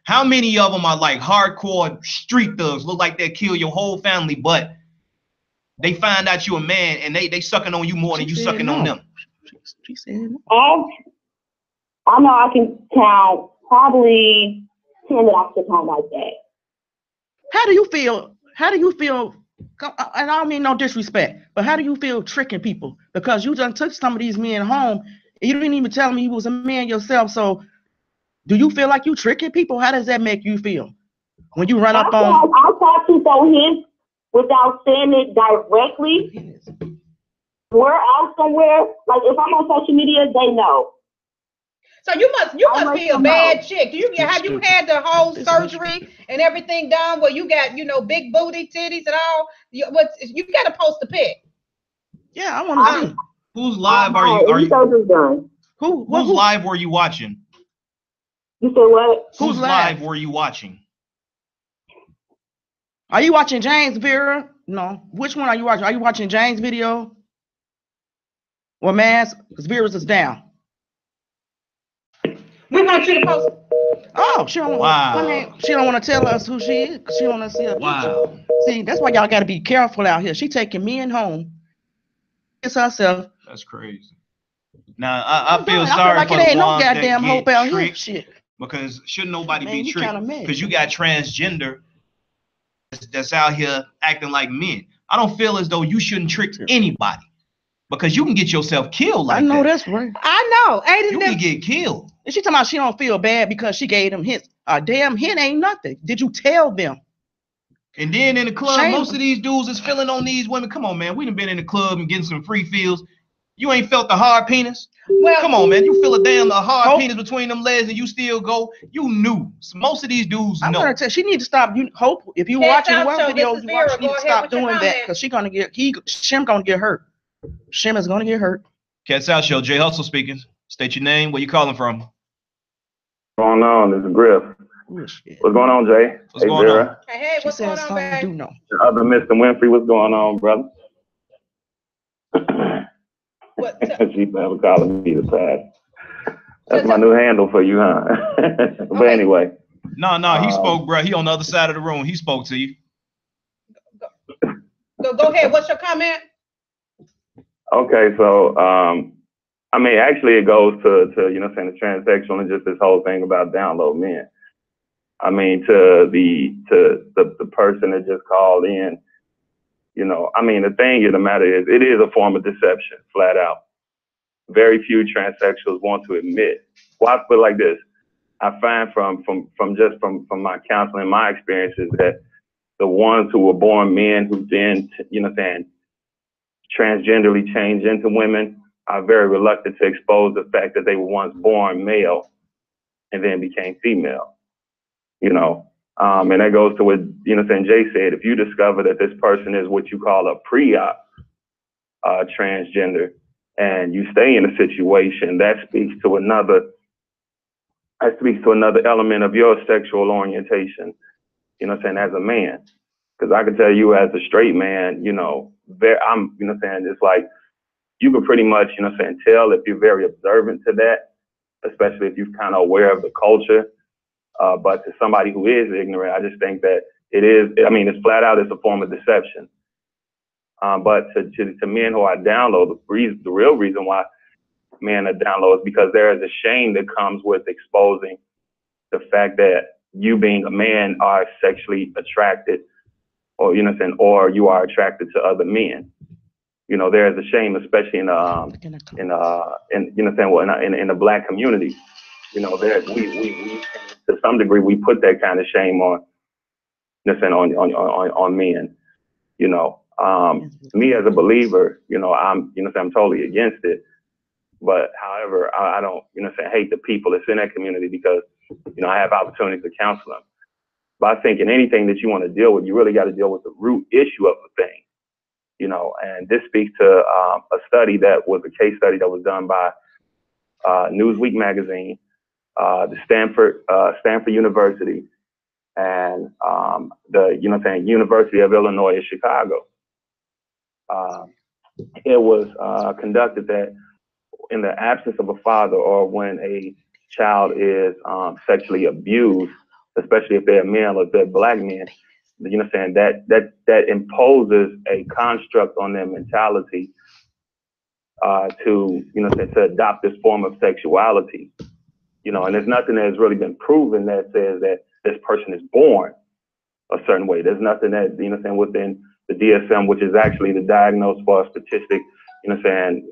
How many of them are like hardcore street thugs, look like they'll kill your whole family, but they find out you a man and they sucking on you more than you sucking on them? She said no. I know I can count probably 10 that I could count like that. How do you feel? And I don't mean no disrespect, but how do you feel tricking people? Because you done took some of these men home, and you didn't even tell me you was a man yourself. So do you feel like you tricking people? How does that make you feel when you run up on? I try to throw hints without saying it directly. We're out somewhere, like if I'm on social media, they know. So you must be a bad chick. Have you had the whole surgery and everything done where you got, you know, big booty, titties and all? You got to post a pic. Yeah, I want to see. Whose live are you? Done. Whose live were you watching? You said what? Whose live were you watching? Are you watching James, Vera? No. Which one are you watching? Are you watching James' video? Or Mass? Because Vera's is down. We want you to post. Oh, she don't want to tell us who she is because she don't want to see her picture. See, that's why y'all got to be careful out here. She taking men home. It's herself. That's crazy. Now, I feel sorry like for it the ain't no ones goddamn that hope get out here. tricked, Shit. because shouldn't nobody Man, be you tricked? kinda mad. Because you got transgender that's out here acting like men. I don't feel as though you shouldn't trick anybody, because you can get yourself killed like that. I know that's right. I know. You can get killed. And she talking about she don't feel bad because she gave them hints. A damn hint ain't nothing. Did you tell them? And then in the club, Shame. most of these dudes is feeling on these women. Come on, man. We done been in the club and getting some free feels. You ain't felt the hard penis? Well, come on, man. You feel a hard Hope- penis between them legs and you still go. You knew. Most of these dudes I'm know. gonna tell she need to stop. You hope if you Cats watching out one show, video, this is you watch, Vera. she need Go to ahead stop with your doing that comment. because she gonna get Shim gonna get hurt. Shim is gonna get hurt. Cats Out Show, J.Hustle speaking. State your name. Where you calling from? What's going on? This is Griff. Ooh, shit. What's going on, Jay? What's hey, going Vera. Hey, She what's said going on, something you babe? do know. The other Mr. Winfrey, what's going on, brother? What? She never calling me the past. That's my new handle for you, huh? But Okay. anyway. No, he spoke, bro. He on the other side of the room. He spoke to you. Go ahead. What's your comment? Okay, so I mean, actually, it goes to the transsexual and just this whole thing about Downlow men. I mean, to the person that just called in, I mean, the thing of the matter is, it is a form of deception, flat out. Very few transsexuals want to admit. Well, I put it like this: I find from my counseling, my experiences, that the ones who were born men who then, transgenderly change into women are very reluctant to expose the fact that they were once born male and then became female, and that goes to what, Jay said. If you discover that this person is what you call a pre-op transgender and you stay in a situation, that speaks to another element of your sexual orientation, as a man. Because I can tell you as a straight man, it's like, you can pretty much, tell if you're very observant to that, especially if you're kind of aware of the culture. But to somebody who is ignorant, I just think that it's flat out, it's a form of deception. But to men who are Downlow, the real reason why men are Downlow is because there is a shame that comes with exposing the fact that you being a man are sexually attracted, or or you are attracted to other men. There is a shame, especially in the Black community. There we to some degree we put that kind of shame on men. Me as a believer, I'm totally against it. But however, I don't hate the people that's in that community because I have opportunities to counsel them. But I think in anything that you want to deal with, you really got to deal with the root issue of the thing. And this speaks to a study that was a case study that was done by Newsweek magazine, the Stanford University, and the University of Illinois in Chicago. It was conducted that in the absence of a father, or when a child is sexually abused, especially if they're male or if they're Black men, that imposes a construct on their mentality to adopt this form of sexuality. And there's nothing that has really been proven that says that this person is born a certain way. There's nothing that, within the DSM, which is actually the Diagnosed for Statistic,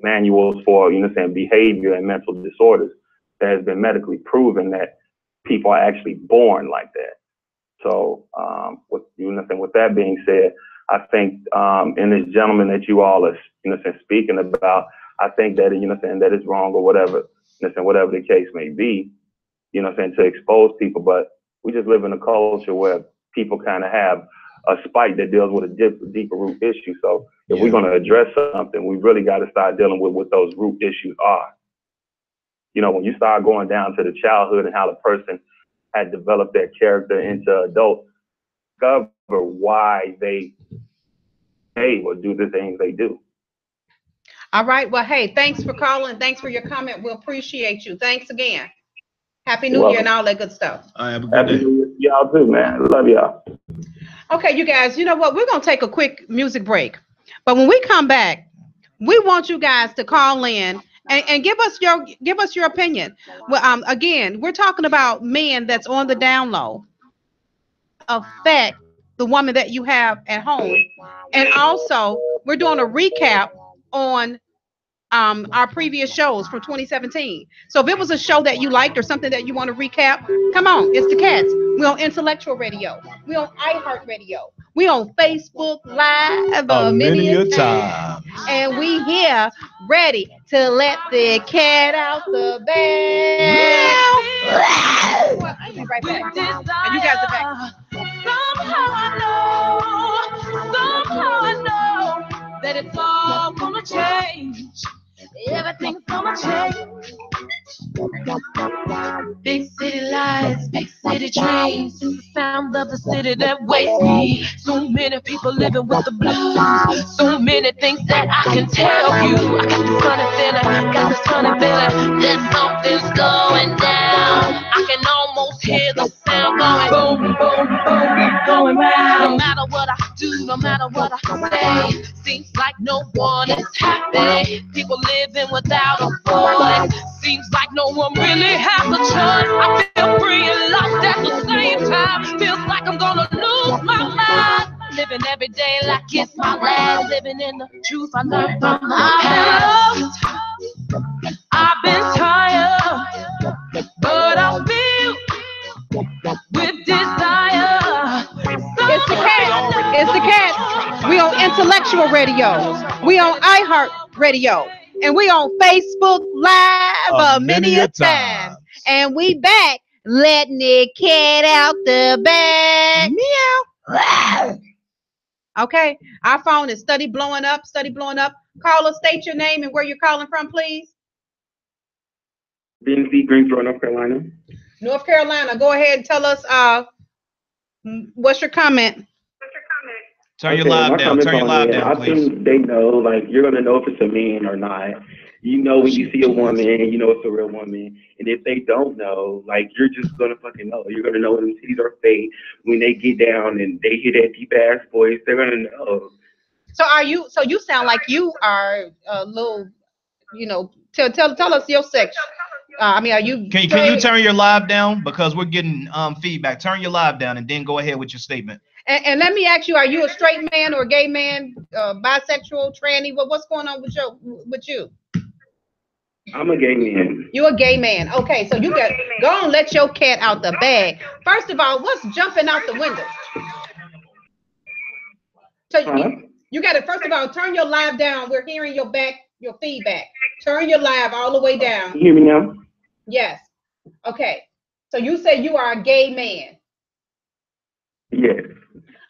manuals for, behavior and mental disorders, that has been medically proven that people are actually born like that. So, with that being said, I think in this gentleman that you all are, speaking about, I think that, that is wrong or whatever, whatever the case may be, to expose people. But we just live in a culture where people kind of have a spite that deals with a deeper root issue. So if we're going to address something, we really got to start dealing with what those root issues are. When you start going down to the childhood and how the person had developed their character into adult, discover why they will do the things they do. All right. Well, hey, thanks for calling. Thanks for your comment. We appreciate you. Thanks again. Happy New Year and all that good stuff. Have a good day. Y'all too, man. Love y'all. Okay, you guys, you know what? We're going to take a quick music break. But when we come back, we want you guys to call in and give us your opinion. Well, again, we're talking about men that's on the down low affect the woman that you have at home. And also, we're doing a recap on our previous shows from 2017. So if it was a show that you liked or something that you want to recap, come on, it's the cats. We on Intellectual Radio. We on iHeartRadio. We on Facebook Live many a time. And we here ready to let the cat out the bag. I'll be right back. And you guys are back. Somehow I know that it's all gonna change. Everything's gonna change. Big city lights, big city dreams. It's the sound of the city that wakes me. So many people living with the blues. So many things that I can tell you. I got this funny feeling, that something's going down. I can almost hear the sound going boom, boom, boom, going round. No matter what I do, no matter what I say, seems like no one is happy. People living without a voice. Seems like no one really has a choice. I feel free and lost at the same time. Feels like I'm gonna lose my mind. Living every day like it's my last. Living in the truth I learned from my past. I've been tired, but I feel with desire. It's the cat. It's the cat. We on Intellectual Radio. We on iHeartRadio. And we on Facebook Live many a time. And we back letting the cat out the bag. Meow. Okay. Our phone is steady blowing up. Caller, state your name and where you're calling from, please. BNC, Greensboro, North Carolina. North Carolina. Go ahead and tell us what's your comment? Turn your live down. Turn your live down, please. I think they know, like, you're going to know if it's a man or not. You know when you see a woman, you know it's a real woman. And if they don't know, like, you're just going to fucking know. You're going to know when the titties are fake. When they get down and they hear that deep-ass voice, they're going to know. So you sound like you are a little, tell us your sex. Are you? Can you turn your live down? Because we're getting feedback. Turn your live down and then go ahead with your statement. And let me ask you, are you a straight man or a gay man, bisexual, tranny? What's going on with you? I'm a gay man. You're a gay man. Okay, so you got go and let your cat out the bag. First of all, what's jumping out the window? So you got to first of all turn your live down. We're hearing your feedback. Turn your live all the way down. Can you hear me now? Yes. Okay. So you say you are a gay man. Yes.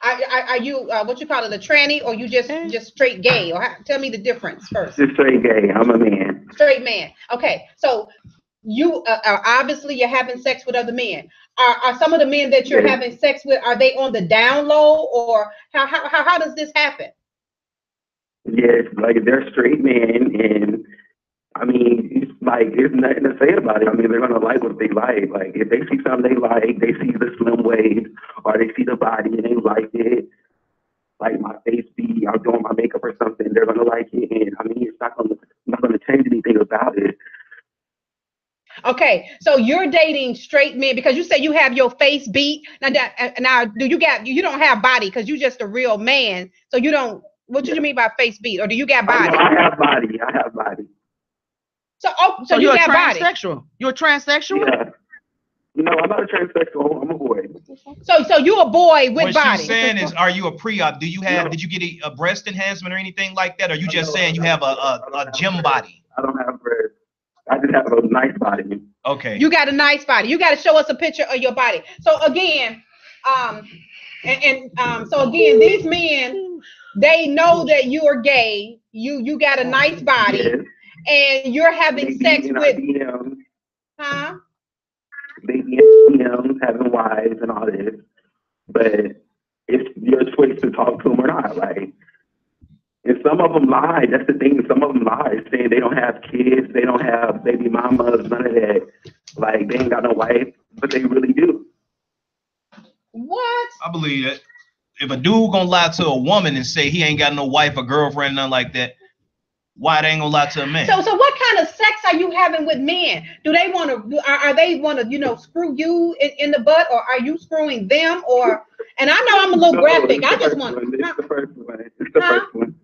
Are you what you call it, a tranny, or you just straight gay? Or tell me the difference first. Just straight gay. I'm a man. Straight man. Okay, so you obviously you're having sex with other men. Are some of the men that you're having sex with, are they on the down low, or how does this happen? Yes, like they're straight men, and I mean, it's like there's nothing to say about it. I mean, they're gonna like what they like. Like if they see something they like, they see the slim waist or they see the body and they like it. Like my face be, I'm doing my makeup or something, they're gonna like it. And I mean, it's not gonna change anything about it. Okay, so you're dating straight men because you say you have your face beat. Now you don't have body because you just a real man. So you don't. What do you mean by face beat, or do you got body? I have body. So you're you got transsexual. body. You're a transsexual? Yeah. No, I'm not a transsexual. I'm a boy. So you a boy with what body. What she's saying is, are you a pre-op? Did you get a breast enhancement or anything like that? Or are you just saying you have a gym body? I don't have breasts. I just have a nice body. Okay. You got a nice body. You got to show us a picture of your body. So again, so again, these men, they know that you are gay. You got a nice body, yes. And you're having sex with. Huh? They be in DMs, having wives and all this, but it's your choice to talk to them or not. Like, and some of them lie. That's the thing. Some of them lie, saying they don't have kids, they don't have baby mamas, none of that. Like, they ain't got no wife, but they really do. What? I believe that. If a dude gonna lie to a woman and say he ain't got no wife or girlfriend, nothing like that, why they ain't gonna lie to a man? So what kind of sex are you having with men? Do they want to? Are they want to screw you in the butt, or are you screwing them? Or and I know I'm a little graphic. I just want. It's the first one. It's the first one.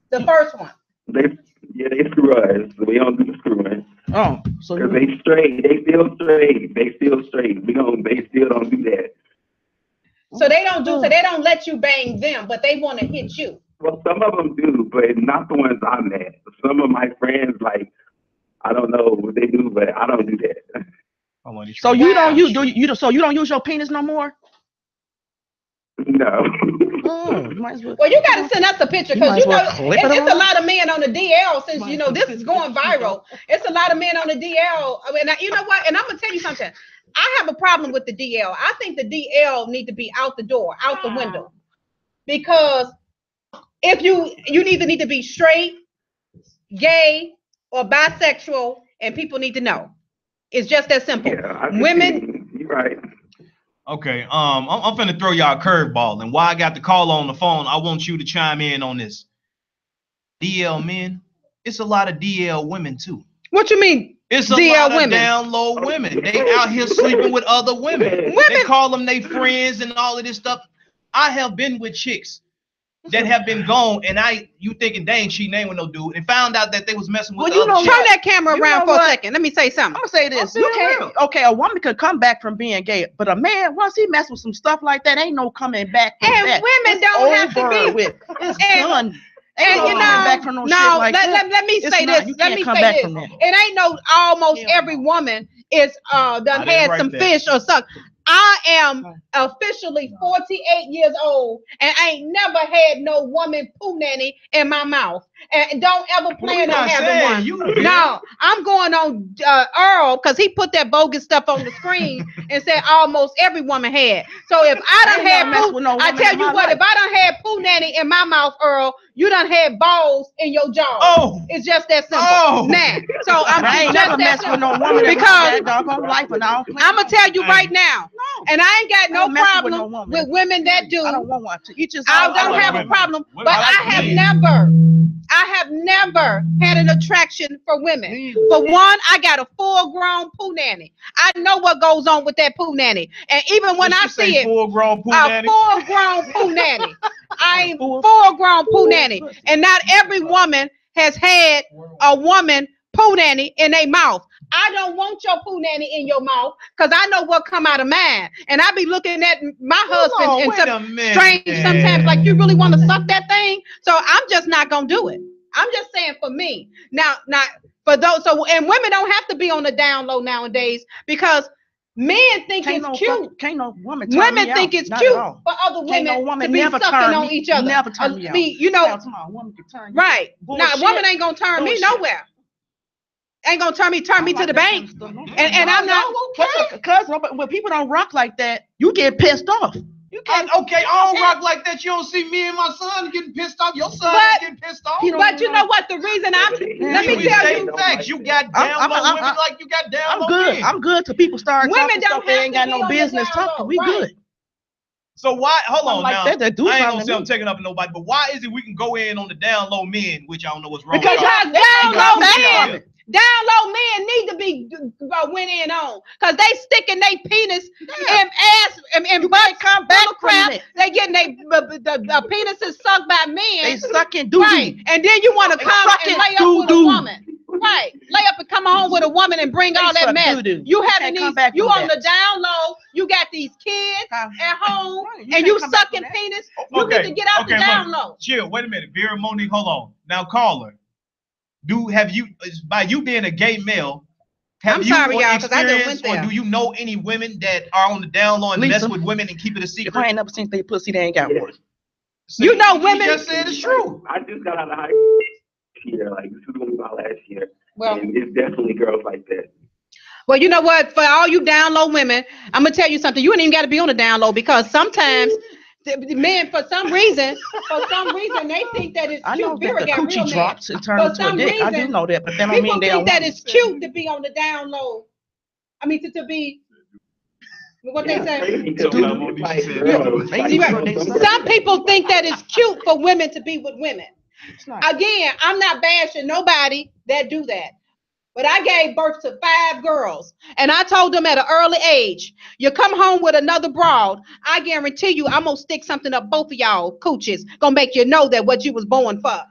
The first one. They screw us. We don't do the screwing. Oh, so Because they straight. They still straight. They still straight. They still don't do that. So they don't do. So they don't let you bang them, but they want to hit you. Well, some of them do, but not the ones I met. Some of my friends, like, I don't know what they do, but I don't do that. So you don't use so you don't use your penis no more? No. Well, you got to send us a picture because you know it's a lot of men on the DL. Since you know this is going viral, it's a lot of men on the DL. I mean, you know what? And I'm gonna tell you something. I have a problem with the DL. I think the DL need to be out the door, out the window, because if you either need to be straight, gay, or bisexual, and people need to know. It's just that simple. Yeah, Women. You're right. Okay, I'm finna throw y'all a curveball, and while I got the call on the phone, I want you to chime in on this. DL men, it's a lot of DL women too. What you mean? It's a DL lot women. of down low women. They out here sleeping with other women. They call them they friends and all of this stuff. I have been with chicks that have been gone, and you thinking, dang, she named with no dude, and found out that they was messing with the other chick. Turn that camera around for a second. Let me say something. I'm gonna say this. You can't. Okay, a woman could come back from being gay, but a man, once he messes with some stuff like that, ain't no coming back from that. And women don't have to be with. It's done. And you know, back from no shit like let me say this. Let me say this. It ain't no almost every woman is done had some fish or something. I am officially 48 years old, and I ain't never had no woman poo nanny in my mouth, and don't ever plan on having one. No, I'm going on Earl because he put that bogus stuff on the screen and said almost every woman had. So if I done had poo, I tell you what, if I done had poo nanny in my mouth, Earl, you done had balls in your jaw. Oh, it's just that simple. Nah, so I ain't never messed with no woman because life and all. I'm gonna tell you right now, and I ain't got no problem with women that do. I don't want one to. I don't have a problem, but I have never had an attraction for women. For one, I got a full-grown poo nanny. I know what goes on with that poo nanny, and even when I see it, full-grown poo nanny. Full-grown poo nanny. I ain't full-grown poo nanny, and not every woman has had a woman poo nanny in their mouth. I don't want your poo nanny in your mouth because I know what come out of mine. And I be looking at my husband and strange sometimes, like, you really want to suck that thing? So I'm just not going to do it. I'm just saying for me. Now, for those, and women don't have to be on the down low nowadays because men think it's cute. Can't no woman women think it's cute for other women to be sucking on each other. Never turn me out. You know, right. Now, a woman ain't going to turn me nowhere. Ain't gonna turn me to the bank, and I'm not because when people don't rock like that, you get pissed off. You can't. Okay, I don't rock like that. You don't see me and my son getting pissed off. Your son getting pissed off. But you know what? The reason let me tell you facts. You got down low women like you got down low men. I'm good till people start women talking stuff they ain't got no business talking. We good. So why? Hold on like now. I ain't gonna say I'm taking up nobody, but why is it we can go in on the down low men, which I don't know what's wrong? Because down low men. Down low men need to be went in on because they sticking their penis and ass and butt come back crap. They getting the penises sucked by men. They sucking doo-doo. Right. And then you want to come and lay up with a woman. Right. Lay up and come home with a woman and bring all that mess. Doo-doo. You having these, you on the down low, you got these kids at home and you sucking penis. You need to get out the down low. Chill, wait a minute. Vera, Monique, hold on. Now caller. By you being a gay male, have you experienced or do you know any women that are on the down low and mess with women and keep it a secret? If I ain't never seen their pussy, they ain't got one. So you know women. You just said it's true. I just got out of high school year, like this was going to be my last year. Well, and it's definitely girls like that. Well, you know what? For all you down low women, I'm gonna tell you something. You ain't even got to be on the down low because sometimes the men, for some reason, they think that it's cute. I know that the coochie drops and turns into a dick. I do know that, but that don't mean they don't. People think that it's cute to be on the down low. I mean, to be what they say. Some people think that it's cute for women to be with women. Again, I'm not bashing nobody that do that. But I gave birth to 5 girls, and I told them at an early age, you come home with another broad, I guarantee you I'm going to stick something up both of y'all coochies, going to make you know that what you was born for.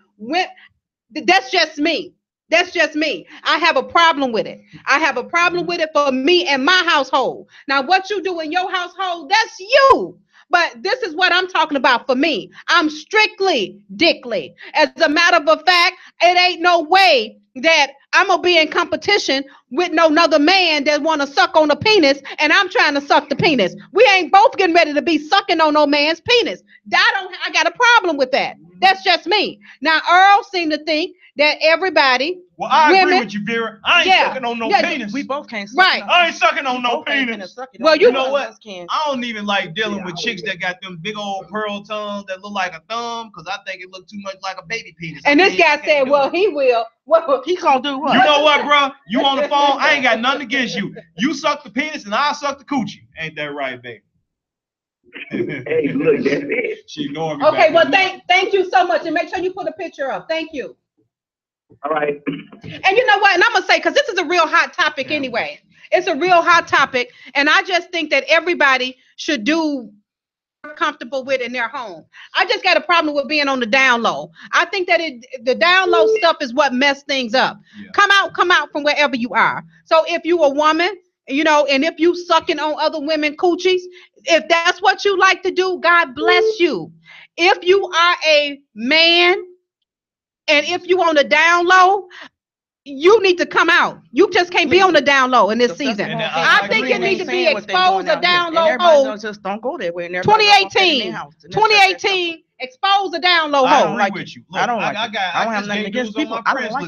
That's just me. That's just me. I have a problem with it. I have a problem with it for me and my household. Now, what you do in your household, that's you. But this is what I'm talking about for me. I'm strictly dickly. As a matter of fact, it ain't no way that I'm going to be in competition with no other man that want to suck on a penis and I'm trying to suck the penis. We ain't both getting ready to be sucking on no man's penis. I got a problem with that. That's just me. Now, Earl seemed to think that everybody, well, I women, agree with you, Vera. I ain't sucking on no penis. We both can't suck. Right. I ain't sucking on no penis. Well, you know what? I don't even like dealing with chicks that got them big old pearl tongues that look like a thumb because I think it look too much like a baby penis. And this guy said, well, he will. Well, he gonna do what? You know what, bro? You on the phone? I ain't got nothing against you. You suck the penis and I'll suck the coochie. Ain't that right, baby? Hey, look, that's it. She ignored me. Okay, well, thank you so much. And make sure you put a picture up. Thank you. All right. And you know what? And I'm going to say, because this is a real hot topic anyway. It's a real hot topic. And I just think that everybody should do comfortable with in their home. I just got a problem with being on the down low. I think that the down low stuff is what messed things up. Yeah. Come out from wherever you are. So if you a woman, you know, and if you sucking on other women coochies, if that's what you like to do, God bless you. If you are a man and if you on the down low, you need to come out. You just can't be on the down low in this season. I think you need to be exposed or down low hoes. Just don't go that way. 2018, expose the down low hoe. hoe. I agree with you. Look, I don't have nothing against people.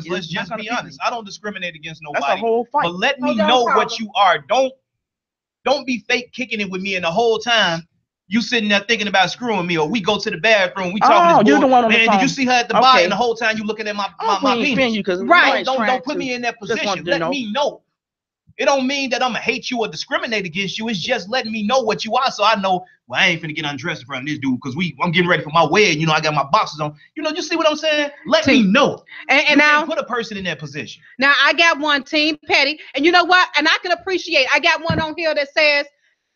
Let's just be honest. I don't discriminate against nobody. That's a whole fight. But let me know what you are. Don't be fake kicking it with me, and the whole time you sitting there thinking about screwing me, or we go to the bathroom, we talking. You're the one on the phone. Did you see her at the bar, and the whole time you looking at my penis? Right. Don't put me in that position. Let me know. It don't mean that I'm gonna hate you or discriminate against you. It's just letting me know what you are, so I know. Well, I ain't finna get undressed in front of this dude because I'm getting ready for my wedding. You know, I got my boxes on. You know, you see what I'm saying? Let me know. And now put a person in that position. Now I got one, Team Petty, and you know what? And I can appreciate. I got one on here that says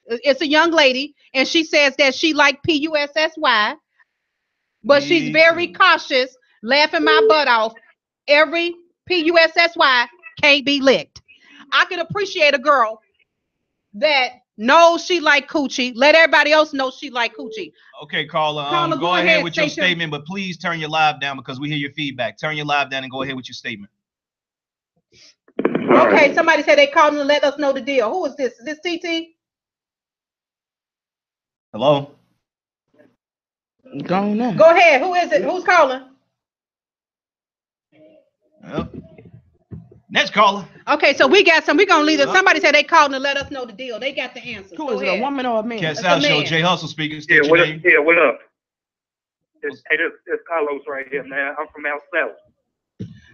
it's a young lady, and she says that she like PUSSY, but she's very cautious, laughing my butt off. Every PUSSY can't be licked. I can appreciate a girl that knows she like coochie. Let everybody else know she like coochie. Okay, Carla, go ahead with your statement, but please turn your live down because we hear your feedback. Turn your live down and go ahead with your statement. Okay, somebody said they called and let us know the deal. Who is this? Is this TT? Hello? Go on now. Go ahead. Who is it? Who's calling? Well, next caller. Okay, so we got some. We're going to leave it. Somebody said they called and let us know the deal. They got the answer. Who is it, a woman or a man? Cat South Show, J.Hustle speaking. Yeah, what up? This Carlos right here, man. I'm from out south.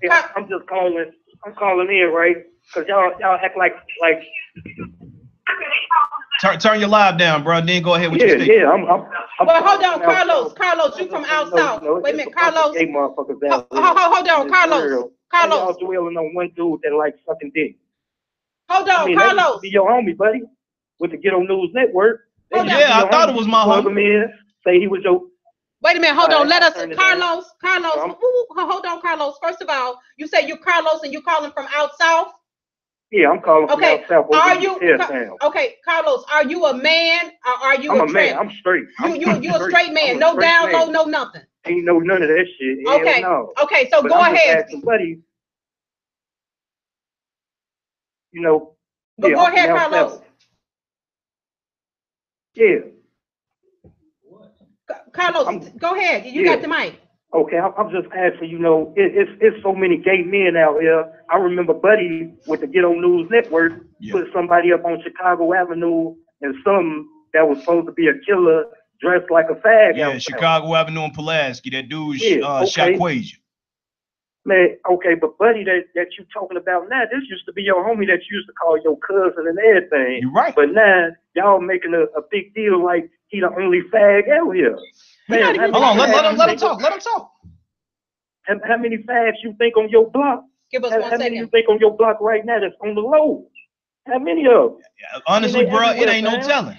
Yeah, I'm just calling. I'm calling in, right? Because y'all act like. Turn your live down, bro. Then go ahead with your statement. Yeah, I'm well, hold on, Carlos. Carlos, you from out south. Wait a minute, Carlos. Hold on, Carlos. Carlos. Y'all dwelling on one dude that likes sucking dick. Hold on, Carlos. Be your homie, buddy, with the Ghetto News Network. Yeah, I thought it was my homie. Say he was your. Wait a minute, hold on. Let us, Carlos. Hold on, Carlos. First of all, you say you're Carlos and you're calling from out south. Yeah, I'm calling from out south. Are you? Okay, Carlos. Are you a man or are you a man? I'm straight. You a straight man? No down low, no nothing. Ain't none of that shit. Okay. No. Okay. So go ahead. Somebody, you know. But go ahead, Carlos. South. Yeah. Carlos, go ahead. You got the mic. Okay, I'm just asking, you know, it's so many gay men out here. I remember Buddy with the Ghetto News Network put somebody up on Chicago Avenue and some that was supposed to be a killer dressed like a fag. Yeah, Chicago Avenue and Pulaski. That dude shot Quasia. Man, okay, but Buddy that you talking about now, this used to be your homie that you used to call your cousin and everything. You're right. But now, y'all making a big deal like he the only fag out here. Man, hold on, let him talk. Let him talk. How many fags you think on your block? Give us 1 second. How many you think on your block right now that's on the low? How many of them? Yeah, honestly, bro, it ain't no telling.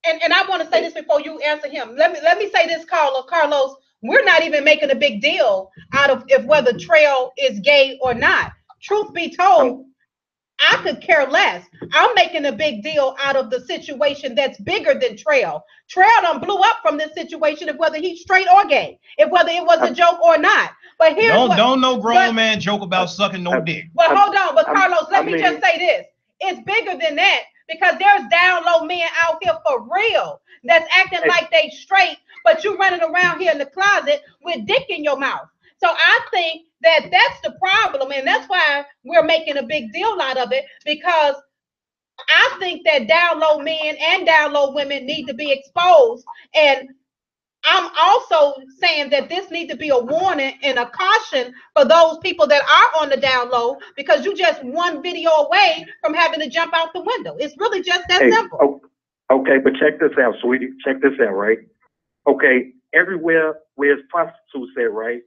And I want to say this before you answer him. Let me say this, Carlos. we're not even making a big deal out of if whether Trail is gay or not. Truth be told, I could care less. I'm making a big deal out of the situation that's bigger than Trail. Trail done blew up from this situation of whether he's straight or gay, if whether it was a joke or not. But here's don't no grown man joke about sucking no dick. But hold on, but Carlos, let me just say this. It's bigger than that because there's down low men out here for real that's acting like they straight, but you running around here in the closet with dick in your mouth. So I think that that's the problem, and that's why we're making a big deal out of it, because I think that down low men and down low women need to be exposed. And I'm also saying that this needs to be a warning and a caution for those people that are on the down low, because you just one video away from having to jump out the window. It's really just that simple. Okay, but check this out, sweetie. Check this out, right? Okay, everywhere where it's prostitutes at, right?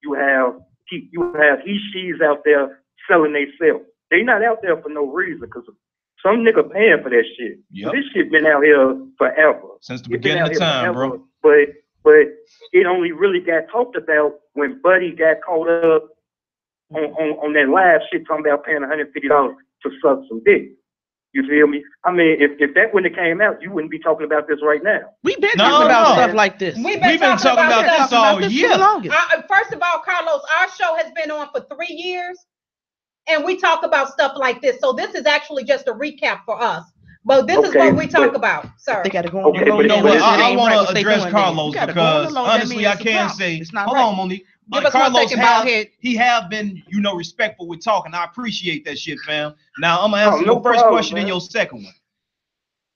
You have he, she's out there selling themselves. They not out there for no reason, because some nigga paying for that shit. Yep. This shit been out here forever. Since the beginning of time, bro. But it only really got talked about when Buddy got caught up on that live shit talking about paying $150 to suck some dick. You feel me? I mean, if that wouldn't have came out, you wouldn't be talking about this right now. We've been talking about stuff like this. We've been talking about this all year. First of all, Carlos, our show has been on for 3 years, and we talk about stuff like this. So this is actually just a recap for us. But this is what we talk about, sir. They gotta go Okay, but You know what? I want right, to address Carlos because honestly, I can say, hold on, Monique. Give us Carlos 1 second, he have been, respectful with talking. I appreciate that shit, fam. Now I'm gonna answer your first question and your second one.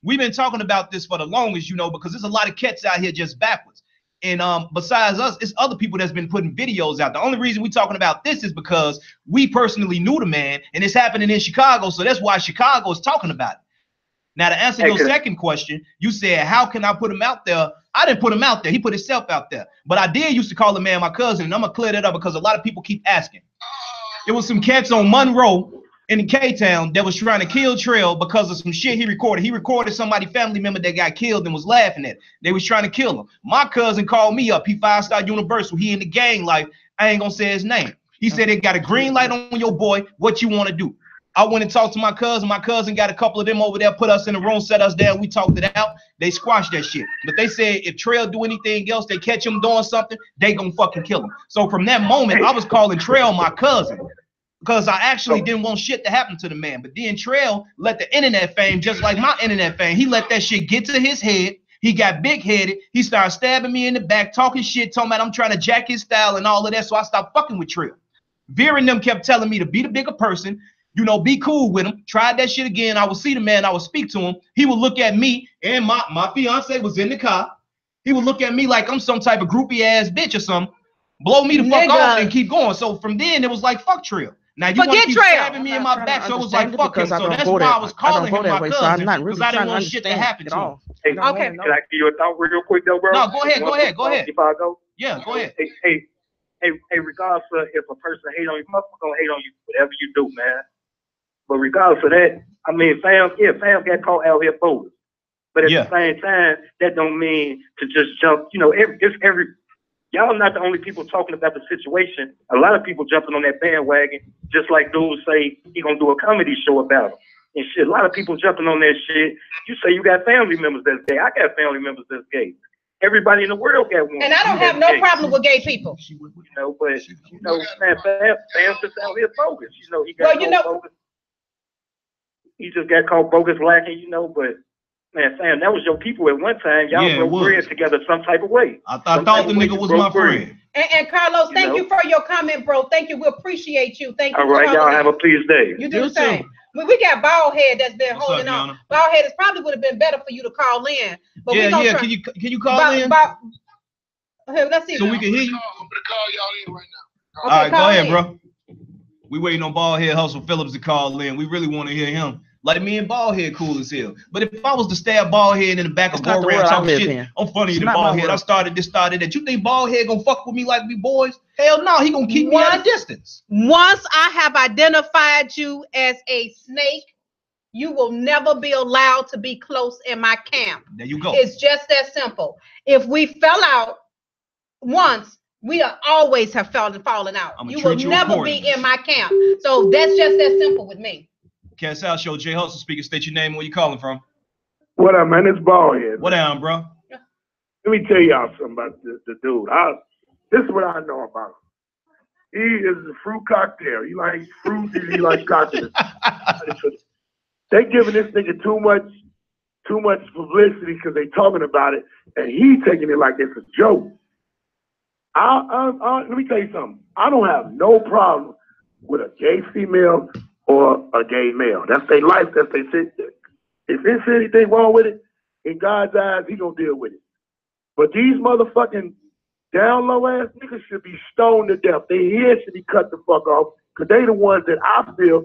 We've been talking about this for the longest, because there's a lot of cats out here just backwards. And besides us, it's other people that's been putting videos out. The only reason we're talking about this is because we personally knew the man, and it's happening in Chicago, so that's why Chicago is talking about it. Now, to answer your second question, you said, how can I put him out there? I didn't put him out there. He put himself out there. But I did used to call the man my cousin, and I'm going to clear that up because a lot of people keep asking. There was some cats on Monroe in K-Town that was trying to kill Trail because of some shit he recorded. He recorded somebody, family member that got killed and was laughing at it. They was trying to kill him. My cousin called me up. He 5-star Universal. He in the gang life. I ain't going to say his name. He said, they got a green light on your boy. What you want to do? I went and talked to my cousin. My cousin got a couple of them over there, put us in the room, set us down. We talked it out. They squashed that shit. But they said if Trail do anything else, they catch him doing something, they gonna fucking kill him. So from that moment, I was calling Trail my cousin because I actually didn't want shit to happen to the man. But then Trail let the internet fame, just like my internet fame, he let that shit get to his head. He got big-headed. He started stabbing me in the back, talking shit, talking about I'm trying to jack his style and all of that. So I stopped fucking with Trail. Vera and them kept telling me to be the bigger person, be cool with him. Tried that shit again. I would see the man. I would speak to him. He would look at me, and my fiance was in the car. He would look at me like I'm some type of groupie ass bitch or something. Blow me the fuck off and keep going. So from then, it was like, fuck Trail. Now you want to keep stabbing me in my back, so it was like, fuck him. So that's why I was calling him my cousin, because I didn't want shit to happen to him. Hey, okay. Can I give you a thought real quick, though, bro? No, go ahead. If I go? Yeah, go ahead. Hey, regardless of if a person hate on you, motherfucker gonna hate on you, whatever you do, man. But regardless of that, I mean, fam got caught out here bogus. But at the same time, that don't mean to just jump. Y'all not the only people talking about the situation. A lot of people jumping on that bandwagon, just like dudes say he gonna do a comedy show about him and shit. A lot of people jumping on that shit. You say you got family members that's gay. I got family members that's gay. Everybody in the world got one. And I don't have no problem with gay people. But man, fam just out here bogus. He got bogus. He just got caught bogus lacking, but man, Sam, that was your people at one time. Y'all broke bread together some type of way. I thought the nigga was my friend. And Carlos, thank you for your comment, bro. Thank you. We appreciate you. Thank you. All right, y'all have a pleased day. You do the same. We got Bald Head that's been holding on. Bald Head, it probably would have been better for you to call in. But Can you call in? Let's see. So we can hear you. I'm gonna call y'all in right now. All right, go ahead, bro. We waiting on Bald Head Hustle Phillips to call in. We really want to hear him. Like me and Bald Head cool as hell. But if I was to stab Bald Head in the back of Go Rap talking shit, I'm funny than Bald Head. I started that. You think Bald Head gonna fuck with me like we boys? Hell no, he gonna keep me at a distance. Once I have identified you as a snake, you will never be allowed to be close in my camp. There you go. It's just that simple. If we fell out, once, we are always have fallen out. You will never be in my camp. So that's just that simple with me. Cast Out Show, J.Hustle speaking. State your name and where you calling from. What up, man? It's Ballhead. What down, bro? Let me tell y'all something about the dude. This is what I know about him. He is a fruit cocktail. He likes fruit and he likes cocktails. They giving this nigga too much publicity because they talking about it, and he taking it like it's a joke. Let me tell you something. I don't have no problem with a gay female or a gay male. That's their life. That's their shit. If there's anything wrong with it, in God's eyes, he gonna deal with it. But these motherfucking down low ass niggas should be stoned to death. Their heads should be cut the fuck off, because they the ones that I feel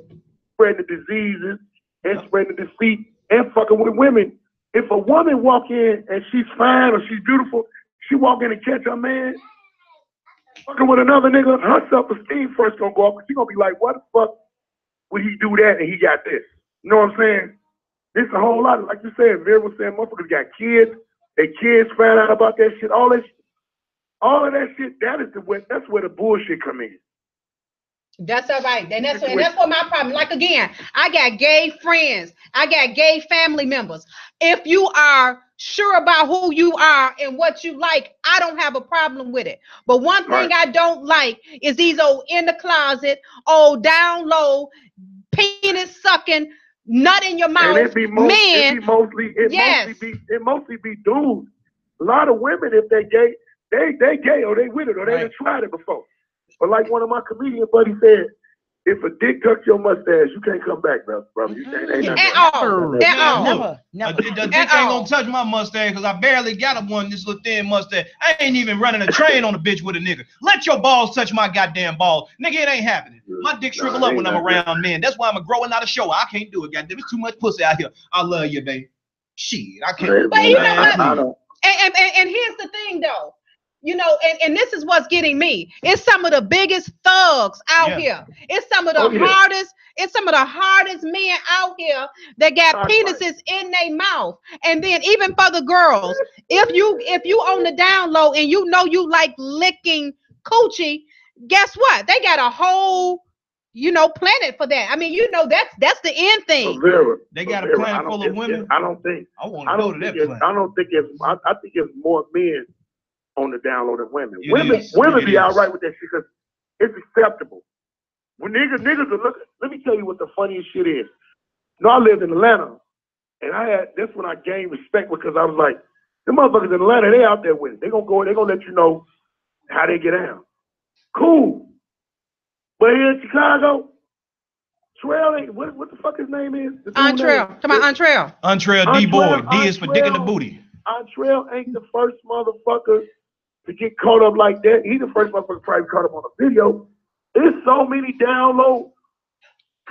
spread the diseases and spread the defeat and fucking with women. If a woman walk in and she's fine or she's beautiful, she walk in and catch her man fucking with another nigga, her self-esteem first gonna go up, because she gonna be like, what the fuck would he do that and he got this? You know what I'm saying? It's a whole lot. Like you said, Vera was saying, motherfuckers got kids. Their kids found out about that shit. All of that shit. That's where the bullshit come in. That's all right. And that's what my problem. Like again, I got gay friends. I got gay family members. If you are sure about who you are and what you like, I don't have a problem with it. But one thing I don't like is these old in the closet, old down low, penis sucking, nut in your mouth, and it mostly be dudes. A lot of women, if they gay, they gay or they with it or they done tried it before. But like one of my comedian buddies said, if a dick tucks your mustache, you can't come back, brother. You can't. At all. Never. The dick ain't gonna touch my mustache because I barely got this little thin mustache. I ain't even running a train on a bitch with a nigga. Let your balls touch my goddamn balls. Nigga, it ain't happening. My dick shrivel up when I'm around men. That's why I'm growing out of show. I can't do it, goddamn. It's too much pussy out here. I love you, baby. Shit, I can't. But you know what? And here's the thing, though. You know, and this is what's getting me. It's some of the biggest thugs out here. It's some of the hardest. It's some of the hardest men out here that got penises in their mouth. And then even for the girls, if you on the down low and you know you like licking coochie, guess what? They got a whole planet for that. I mean, that's the end thing. Vera, they got a planet full of women. I don't think. I want to go to that planet. I don't think it's. I think it's more men on the down low than women. Women be all right with that shit because it's acceptable. When niggas are looking, let me tell you what the funniest shit is. I lived in Atlanta, and that's when I gained respect, because I was like, the motherfuckers in Atlanta, they out there with it. They gonna let you know how they get down. Cool. But here in Chicago, Trail ain't, what the fuck his name is? Untrail. Come on, Untrail. Untrail D-boy. D is for dick in the booty. Untrail ain't the first motherfucker to get caught up like that. He the first motherfucker probably caught up on a video. There's so many down low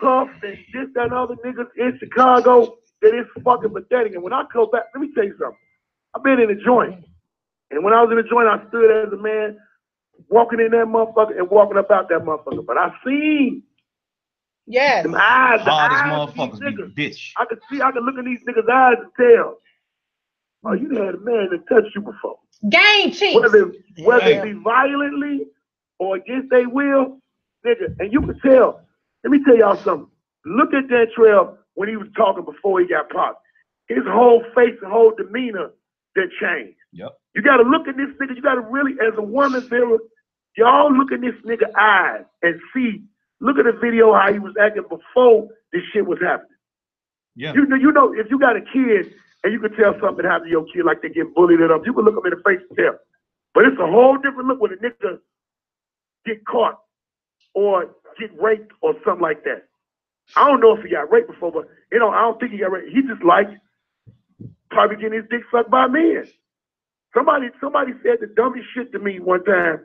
tough and this, that, and other niggas in Chicago that it's fucking pathetic. And when I go back, let me tell you something. I've been in a joint. And when I was in a joint, I stood as a man walking in that motherfucker and walking up out that motherfucker. But I seen them eyes, the eyes of these niggas. Bitch. I could look in these niggas' eyes and tell, oh, you had a man that touched you before. Game cheeks. Whether it be violently or against their will, nigga. And you can tell. Let me tell y'all something. Look at that Trail when he was talking before he got popped. His whole face and whole demeanor that changed. Yep. You got to look at this nigga. You got to really, as a woman, Vera, y'all look at this nigga eyes and see. Look at the video how he was acting before this shit was happening. Yeah. You know, if you got a kid and you can tell something happened to your kid, like they get bullied it up, you can look them in the face and tell. But it's a whole different look when a nigga get caught or get raped or something like that. I don't know if he got raped before, but I don't think he got raped. He just like probably getting his dick sucked by men. Somebody said the dumbest shit to me one time.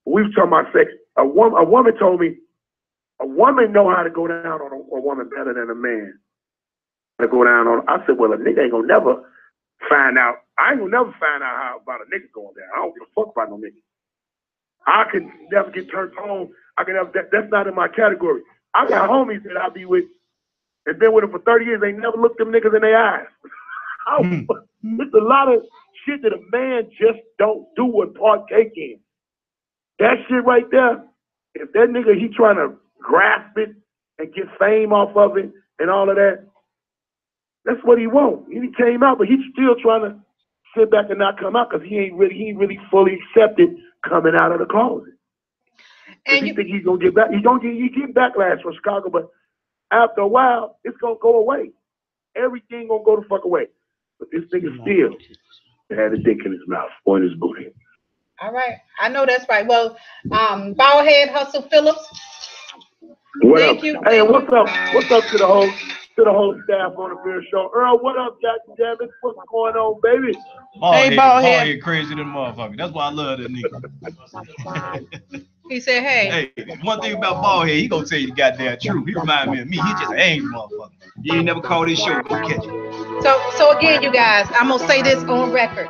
We was talking about sex. A woman told me, a woman know how to go down on a woman better than a man. To go down on. I said, well, a nigga ain't gonna never find out. I ain't gonna never find out how about a nigga going down. I don't give a fuck about no nigga. I can never get turned on. I can never. That's not in my category. I got homies that I be with and been with them for 30 years. They never looked them niggas in their eyes. It's a lot of shit that a man just don't do and partake in. That shit right there, if that nigga, he trying to grasp it and get fame off of it and all of that, that's what he want. He came out, but he's still trying to sit back and not come out because he ain't really fully accepted coming out of the closet. And he think he's gonna get back. He get backlash from Chicago, but after a while, it's gonna go away. Everything gonna go the fuck away. But this nigga still had a dick in his mouth or in his booty. All right, I know that's right. Well, Baldhead Hustle Phillips. What Thank up? you. Hey, what's up? What's up to the whole staff on the Vera Show? Earl, what up, goddammit? What's going on, baby? Baldhead crazy than motherfucker. That's why I love that nigga. He said, hey. Hey, one thing about Baldhead, he gonna tell you the goddamn truth. He remind me of me. He just an angry motherfucker. You ain't never called his show, go catch it. So again, you guys, I'm gonna say this on record.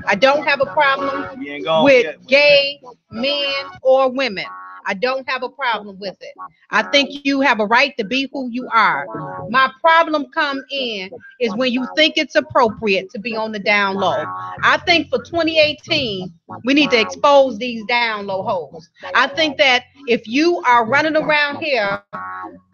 I don't have a problem with gay men or women. I don't have a problem with it. I think you have a right to be who you are. My problem come in is when you think it's appropriate to be on the down low. I think for 2018, we need to expose these down low hoes. I think that if you are running around here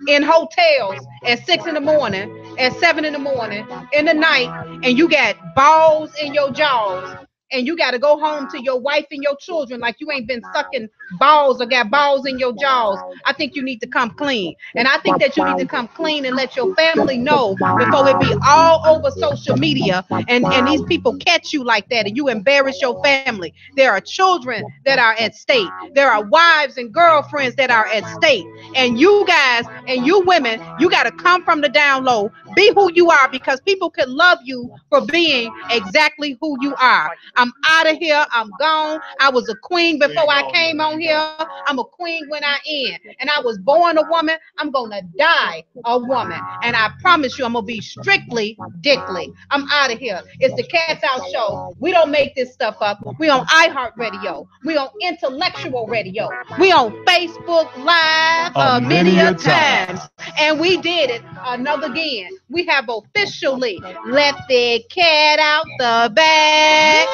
in hotels at 6 in the morning, at 7 in the morning, in the night, and you got balls in your jaws, and you got to go home to your wife and your children like you ain't been sucking balls or got balls in your jaws, I think you need to come clean. And I think that you need to come clean and let your family know before it be all over social media and these people catch you like that and you embarrass your family. There are children that are at stake. There are wives and girlfriends that are at stake. And you guys and you women, you got to come from the down low. Be who you are because people can love you for being exactly who you are. I'm out of here. I'm gone. I was a queen before I came on here. I'm a queen when I end. And I was born a woman. I'm going to die a woman. And I promise you, I'm going to be strictly dickly. I'm out of here. It's the Cats Out Show. We don't make this stuff up. We on iHeartRadio. We on Intellectual Radio. We on Facebook Live many a times. And we did it another again. We have officially let the cat out the bag.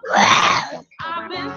I've been